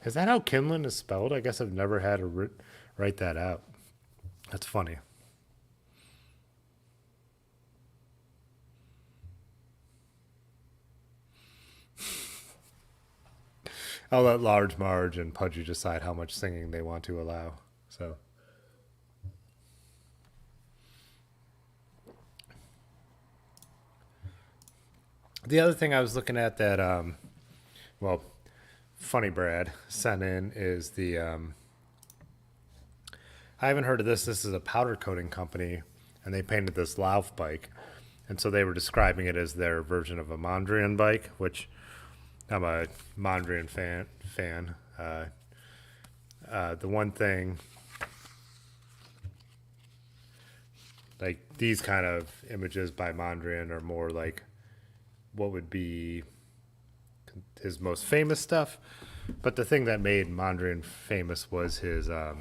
is that how kindling is spelled? I guess I've never had to write that out. That's funny. I'll let Large Marge and Pudgy decide how much singing they want to allow. So, the other thing I was looking at that, well, Funny Brad sent in is the, I haven't heard of this. This is a powder coating company, and they painted this Lauf bike. And so they were describing it as their version of a Mondrian bike, which I'm a Mondrian fan. The one thing, like these kind of images by Mondrian are more like what would be his most famous stuff. But the thing that made Mondrian famous was his, not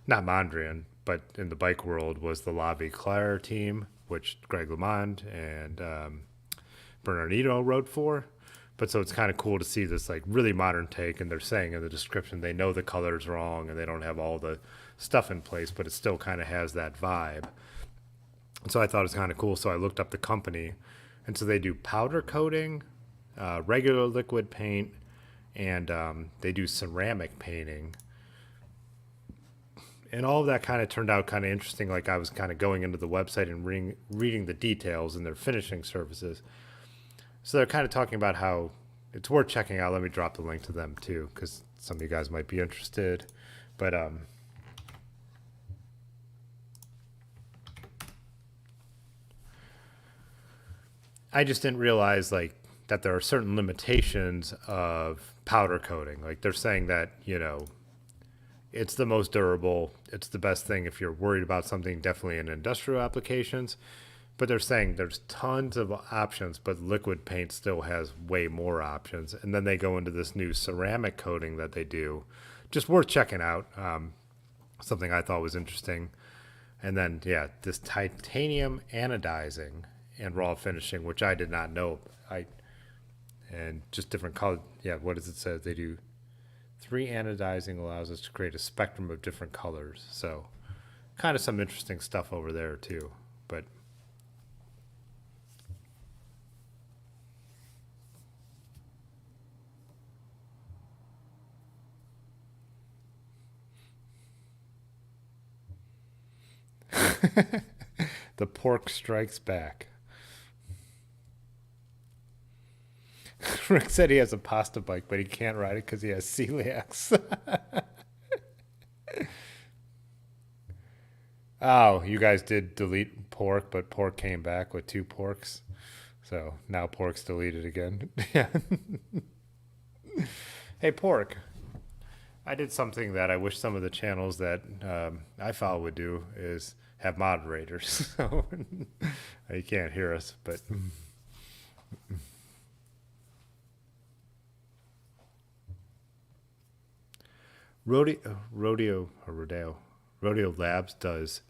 Mondrian, but in the bike world was the La Vie Claire team, which Greg LeMond and Bernardino rode for. But so it's kind of cool to see this like really modern take, and they're saying in the description they know the color's wrong and they don't have all the stuff in place, but it still kind of has that vibe. And so I thought it was kind of cool. So I looked up the company, and so they do powder coating, regular liquid paint, and they do ceramic painting. And all of that kind of turned out kind of interesting. Like I was kind of going into the website and reading the details and their finishing services. So they're kind of talking about how it's worth checking out. Let me drop the link to them too, because some of you guys might be interested. But I just didn't realize like that there are certain limitations of powder coating. Like they're saying that, it's the most durable. It's the best thing if you're worried about something, definitely in industrial applications. But they're saying there's tons of options, but liquid paint still has way more options. And then they go into this new ceramic coating that they do. Just worth checking out. Something I thought was interesting. And then, yeah, this titanium anodizing. and raw finishing, which I did not know. And just different color. Yeah, what does it say? They do 3 anodizing allows us to create a spectrum of different colors. So kind of some interesting stuff over there too. But the pork strikes back. Rick said he has a pasta bike, but he can't ride it because he has celiacs. Oh, you guys did delete pork, but pork came back with 2 porks. So now pork's deleted again. Yeah. Hey, pork. I did something that I wish some of the channels that I follow would do is have moderators. So you can't hear us, but... Rodeo Labs does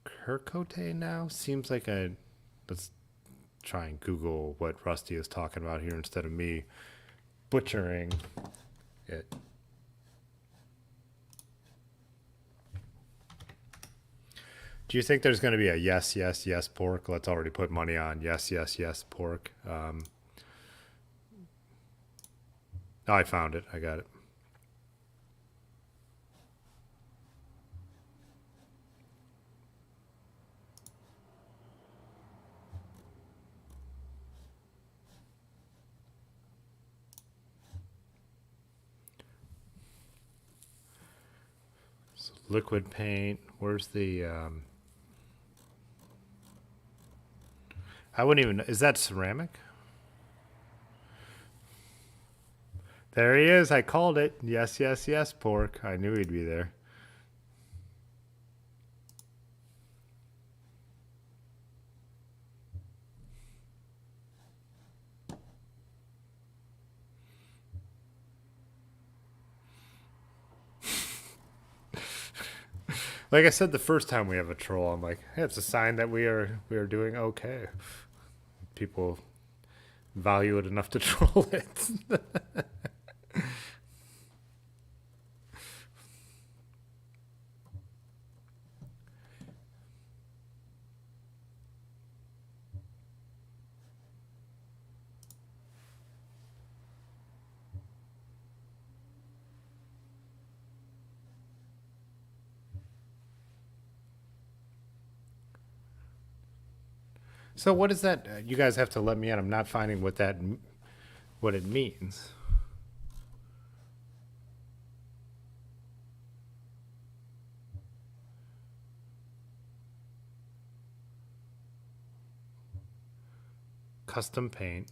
Kirkote now. Seems like let's try and Google what Rusty is talking about here instead of me butchering it. Do you think there's going to be a yes, yes, yes pork? Let's already put money on yes, yes, yes pork. Oh, I found it. I got it. So liquid paint. Where's the... I wouldn't even... Is that ceramic? There he is. I called it. Yes, yes, yes, pork. I knew he'd be there. Like I said the first time we have a troll, I'm like, hey, it's a sign that we are doing okay. People value it enough to troll it. So what is that? You guys have to let me in. I'm not finding what it means. Custom paint.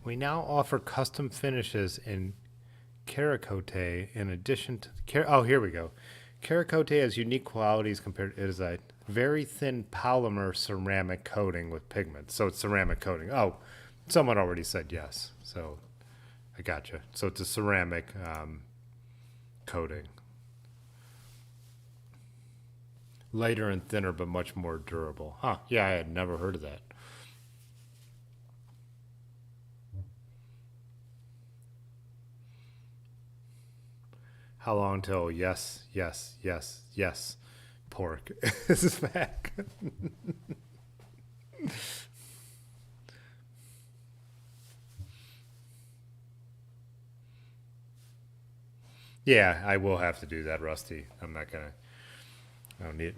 We now offer custom finishes in Cerakote in addition to... Oh, here we go. Cerakote has unique qualities compared... It is a very thin polymer ceramic coating with pigments. So it's ceramic coating. Oh, someone already said yes. So I gotcha. So it's a ceramic coating. Lighter and thinner, but much more durable. Huh. Yeah, I had never heard of that. How long till yes, yes, yes, yes, pork is back? Yeah, I will have to do that, Rusty. I'm not gonna. I don't need.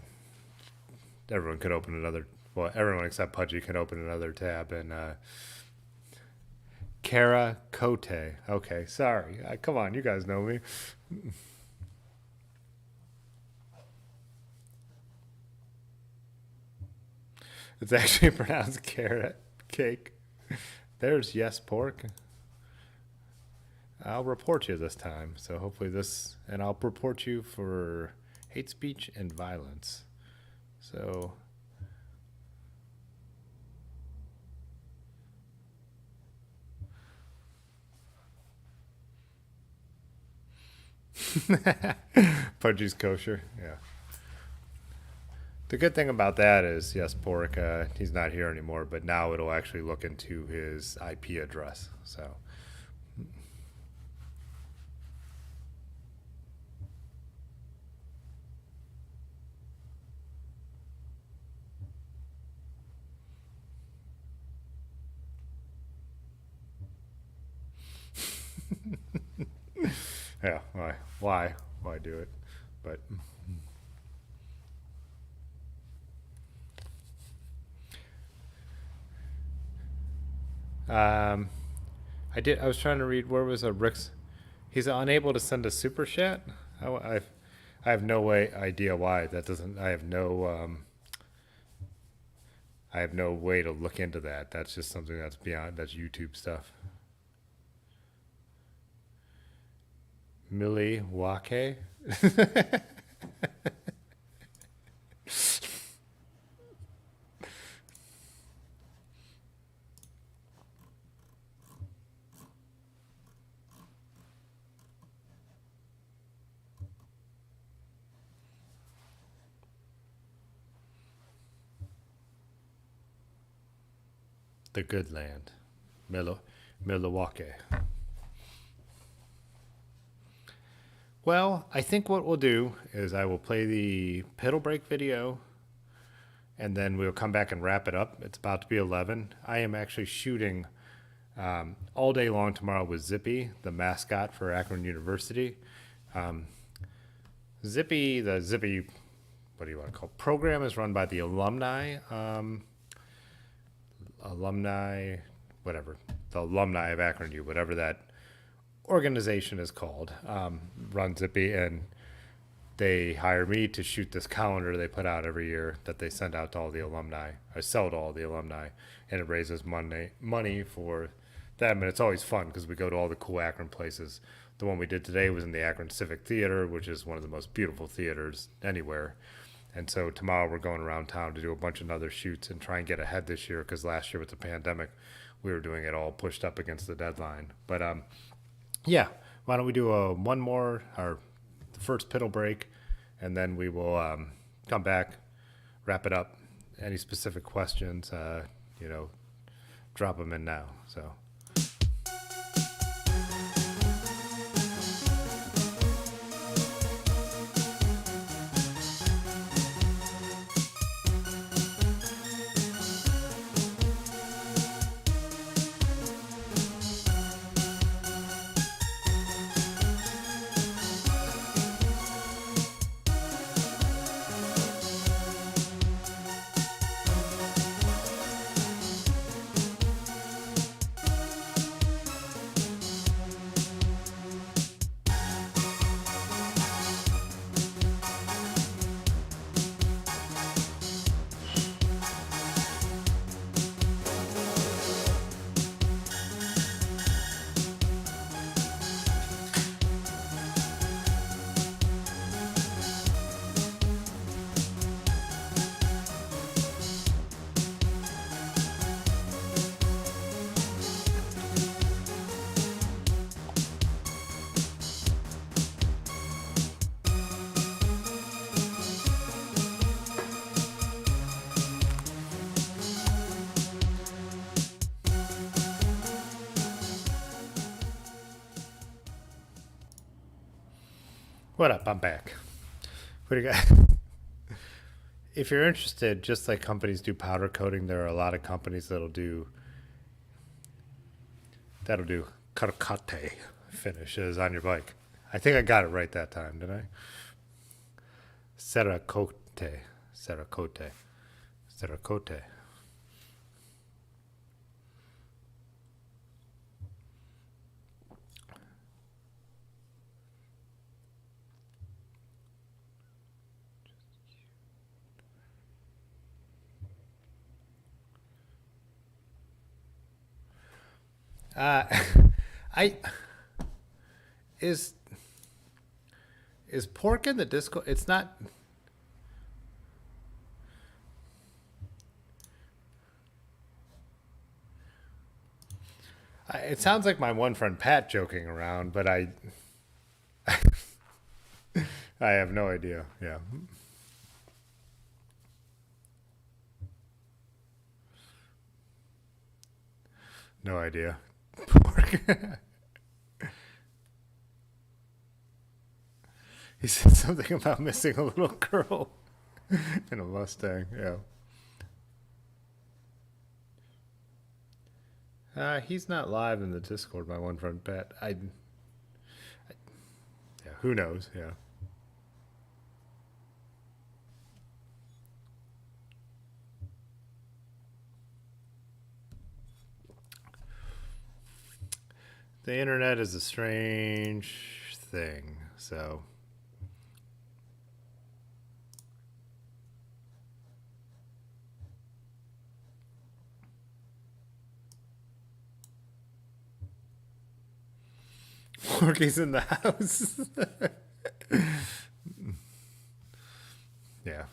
Everyone could open another. Well, everyone except Pudgy can open another tab and. Cerakote. Okay, sorry. Come on, you guys know me. It's actually pronounced carrot cake. There's yes pork. I'll report you this time. So hopefully this, and I'll report you for hate speech and violence. So Pudgy's kosher. Yeah. The good thing about that is, yes, Pork, he's not here anymore, but now it'll actually look into his IP address. So. Yeah, why do it? But I was trying to read, where was a Rick's? He's unable to send a super chat. I have no idea why that doesn't. I have no way to look into that. That's just something that's beyond. That's YouTube stuff. Milwaukee. The good land. Milwaukee. Well, I think what we'll do is I will play the pedal break video and then we'll come back and wrap it up. It's about to be 11. I am actually shooting all day long tomorrow with Zippy, the mascot for Akron University. Zippy, what do you want to call it? Program is run by the alumni, the alumni of Akron U, whatever that organization is called, runs Zippy, and they hire me to shoot this calendar they put out every year that they send out to all the alumni. I sell to all the alumni, and it raises money for them, and it's always fun because we go to all the cool Akron places. The one we did today was in the Akron Civic Theater, which is one of the most beautiful theaters anywhere. And so tomorrow we're going around town to do a bunch of other shoots and try and get ahead this year, because last year with the pandemic, we were doing it all pushed up against the deadline. But yeah, why don't we do one more, or the first pedal break, and then we will come back, wrap it up. Any specific questions, drop them in now. So. What up? I'm back. What do you got? If you're interested, just like companies do powder coating, there are a lot of companies that'll do carcate finishes on your bike. I think I got it right that time, didn't I? Cerakote. Is Pork in the Discord? It's not. It sounds like my one friend Pat joking around, but I have no idea. Yeah. No idea. Pork. He said something about missing a little girl in a Mustang. Yeah. He's not live in the Discord, my one friend Pat. Yeah, who knows? Yeah. The internet is a strange thing, so. Porky's in the house. Yeah.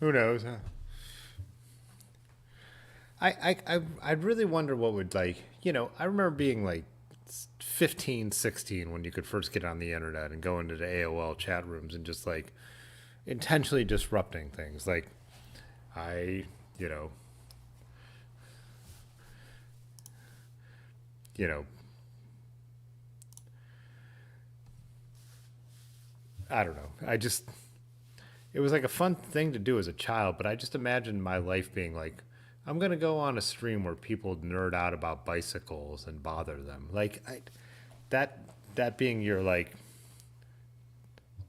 Who knows? Huh? I'd really wonder what would, like, I remember being like 15, 16 when you could first get on the internet and go into the AOL chat rooms and just like intentionally disrupting things. Like I, you know, you know, I don't know. It was like a fun thing to do as a child, but I just imagined my life being like, I'm going to go on a stream where people nerd out about bicycles and bother them. Like that being your like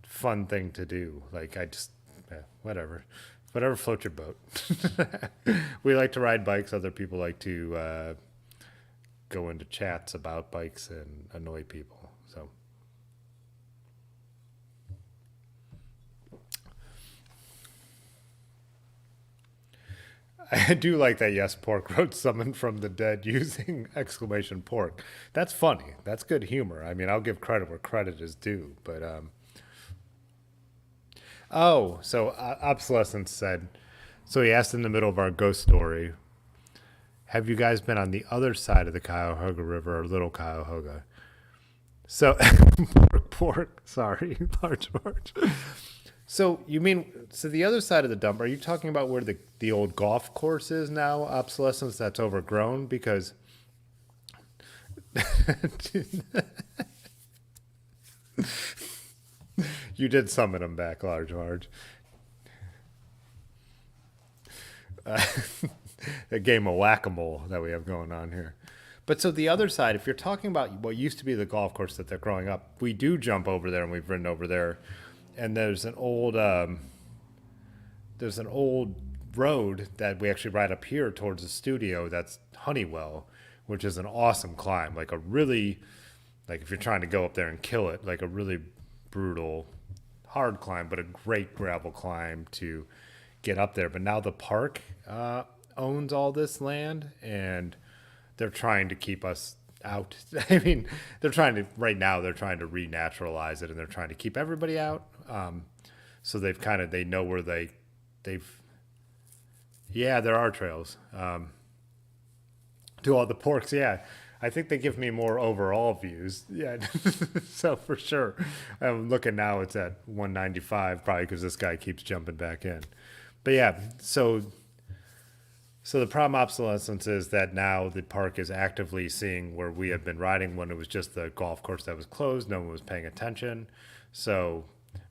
fun thing to do. Like whatever floats your boat. We like to ride bikes. Other people like to go into chats about bikes and annoy people. So. I do like that. Yes, Pork wrote "summoned from the dead" using exclamation pork. That's funny. That's good humor. I mean, I'll give credit where credit is due. But so Obsolescence said. So he asked in the middle of our ghost story, "Have you guys been on the other side of the Cuyahoga River or Little Cuyahoga?" So pork. Sorry, large. So you mean the other side of the dump? Are you talking about where the old golf course is now? Obsolescence that's overgrown because you did summon him back, large. A game of whack-a-mole that we have going on here. But so the other side, if you're talking about what used to be the golf course that they're growing up, we do jump over there and we've ridden over there. And there's an old road that we actually ride up here towards the studio. That's Honeywell, which is an awesome climb. Like if you're trying to go up there and kill it, like a really brutal, hard climb, but a great gravel climb to get up there. But now the park owns all this land, and they're trying to keep us out. I mean, they're trying to renaturalize it, and they're trying to keep everybody out. So they know where yeah, there are trails. To all the porks, yeah. I think they give me more overall views. Yeah, so for sure. I'm looking now, it's at 195, probably because this guy keeps jumping back in. But yeah, so the problem Obsolescence is that now the park is actively seeing where we have been riding when it was just the golf course that was closed. No one was paying attention. So,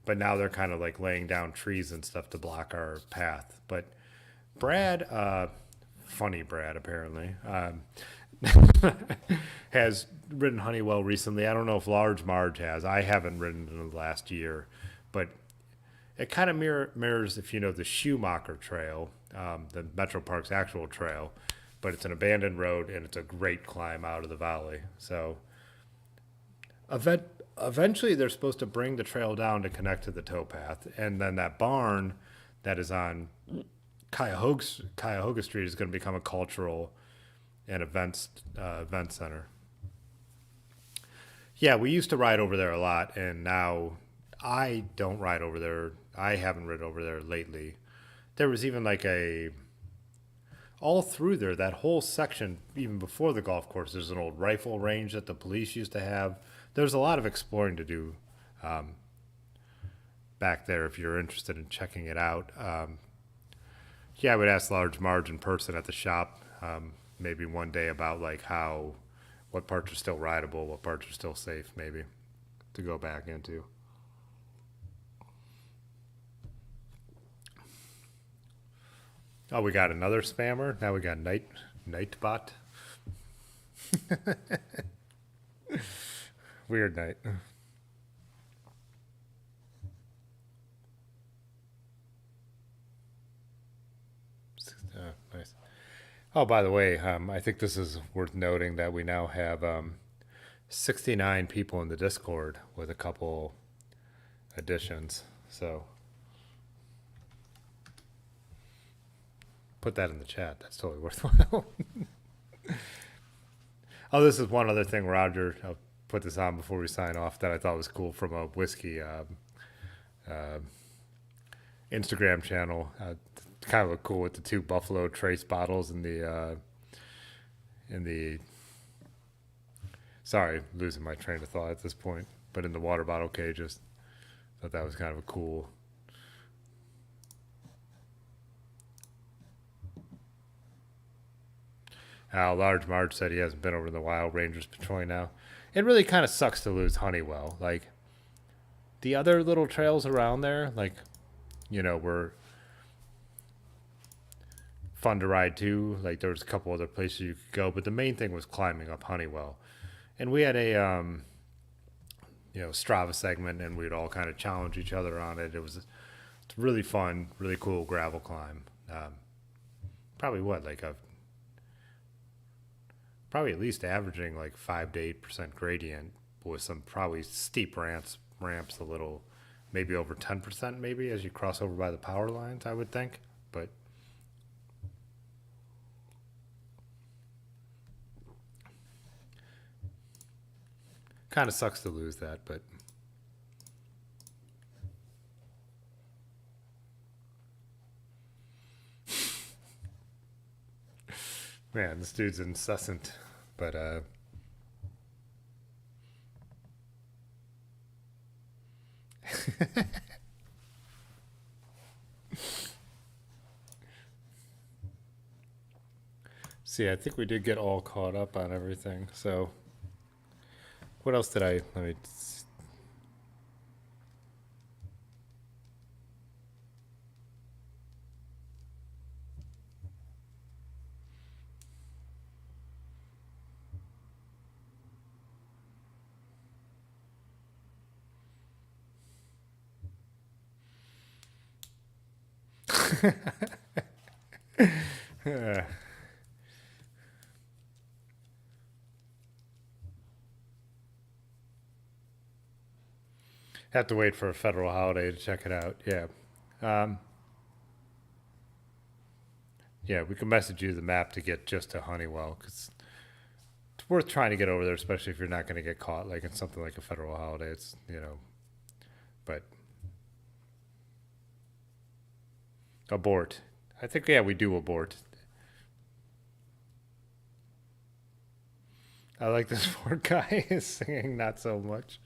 but now they're kind of like laying down trees and stuff to block our path. But Brad, funny Brad apparently, has ridden Honeywell recently. I don't know if Large Marge has. I haven't ridden in the last year. But it kind of mirrors, if you know, the Schumacher Trail, the Metro Park's actual trail, but it's an abandoned road and it's a great climb out of the valley. So eventually they're supposed to bring the trail down to connect to the towpath, and then that barn that is on Cuyahoga Street is going to become a cultural and event center. Yeah, we used to ride over there a lot, and now I don't ride over there. I haven't ridden over there lately. There was even like all through there, that whole section, even before the golf course, there's an old rifle range that the police used to have. There's a lot of exploring to do back there if you're interested in checking it out. Yeah, I would ask Large Marge in person at the shop, maybe one day about like what parts are still rideable, what parts are still safe, maybe to go back into. Oh, we got another spammer. Now we got Nightbot. Weird night. Nice. Oh, by the way, I think this is worth noting that we now have 69 people in the Discord with a couple additions. So put that in the chat. That's totally worthwhile. Oh, this is one other thing, Roger. I'll put this on before we sign off that I thought was cool from a whiskey Instagram channel. Kind of look cool with the two Buffalo Trace bottles in the sorry, losing my train of thought at this point, but in the water bottle cages. Thought that was kind of a cool. Large Marge said he hasn't been over the Wild Rangers patrolling now. It really kind of sucks to lose Honeywell. Like, the other little trails around there, like, were fun to ride too. Like, there was a couple other places you could go, but the main thing was climbing up Honeywell. And we had a, Strava segment, and we'd all kind of challenge each other on it. It's really fun, really cool gravel climb. Probably at least averaging like 5 to 8% gradient with some probably steep ramps a little, maybe over 10% maybe as you cross over by the power lines, I would think. But kind of sucks to lose that, but man, this dude's incessant. But see, I think we did get all caught up on everything. So what else did let me have to wait for a federal holiday to check it out. Yeah. Yeah, we can message you the map to get just to Honeywell, because it's worth trying to get over there, especially if you're not going to get caught like in something like a federal holiday. It's, but abort. I think, yeah, we do abort. I like this poor guy is singing not so much.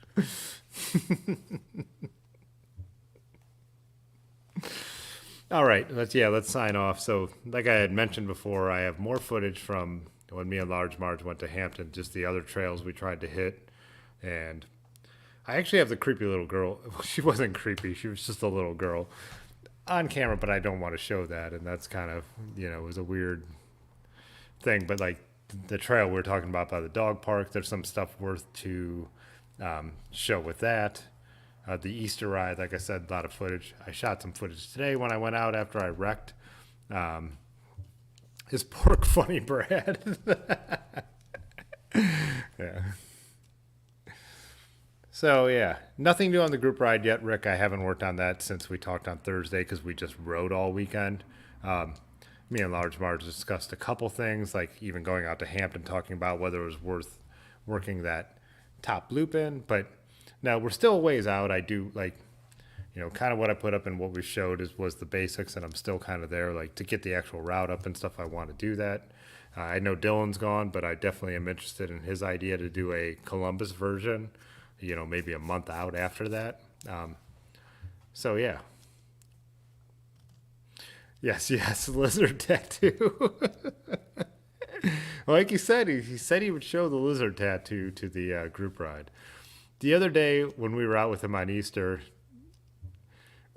All right, let's sign off. So, like I had mentioned before, I have more footage from when me and Large Marge went to Hampton, just the other trails we tried to hit. And I actually have the creepy little girl. She wasn't creepy, she was just a little girl on camera, but I don't want to show that. And that's kind of, it was a weird thing. But like the trail we were talking about by the dog park, there's some stuff worth to show with that. The Easter ride, like I said, a lot of footage. I shot some footage today when I went out after I wrecked. His pork funny Brad. Yeah. So, yeah, nothing new on the group ride yet, Rick. I haven't worked on that since we talked on Thursday because we just rode all weekend. Me and Large Marge discussed a couple things, like even going out to Hampton, talking about whether it was worth working that top loop in. But now we're still a ways out. I do kind of what I put up and what we showed was the basics, and I'm still kind of there, like to get the actual route up and stuff. I want to do that. I know Dylan's gone, but I definitely am interested in his idea to do a Columbus version, maybe a month out after that. So yeah. Yes, lizard tattoo. Like he said, he said he would show the lizard tattoo to the group ride. The other day when we were out with him on Easter,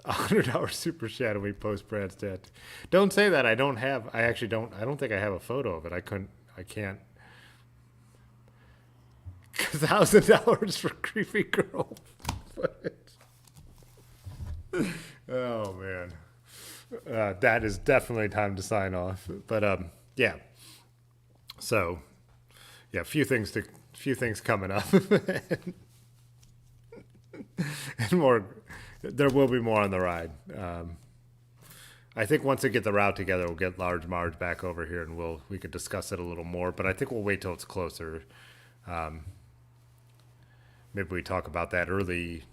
100-hour super shadowy post Brad's tattoo. Don't say that. I don't think I have a photo of it. I can't. 1,000 hours for creepy girl footage. Oh man. That is definitely time to sign off. But yeah. So yeah, a few things coming up. And more, there will be more on the ride. I think once we get the route together, we'll get Large Marge back over here and we could discuss it a little more, but I think we'll wait till it's closer. Maybe we talk about that early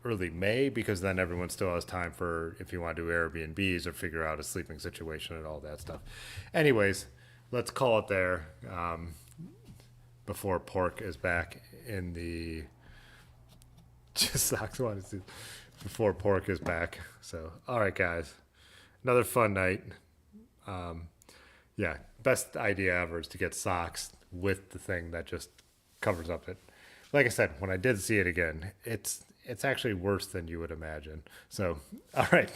May, because then everyone still has time for if you want to do Airbnbs or figure out a sleeping situation and all that stuff. Anyways, let's call it there before Pork is back in the before Pork is back. So, all right, guys, another fun night. Yeah, best idea ever is to get socks with the thing that just covers up it. Like I said, when I did see it again, it's actually worse than you would imagine. So, all right.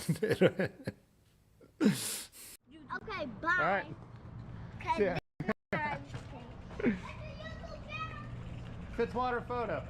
Okay, bye. All right. Okay, Yeah. bye. Fitzwater photo.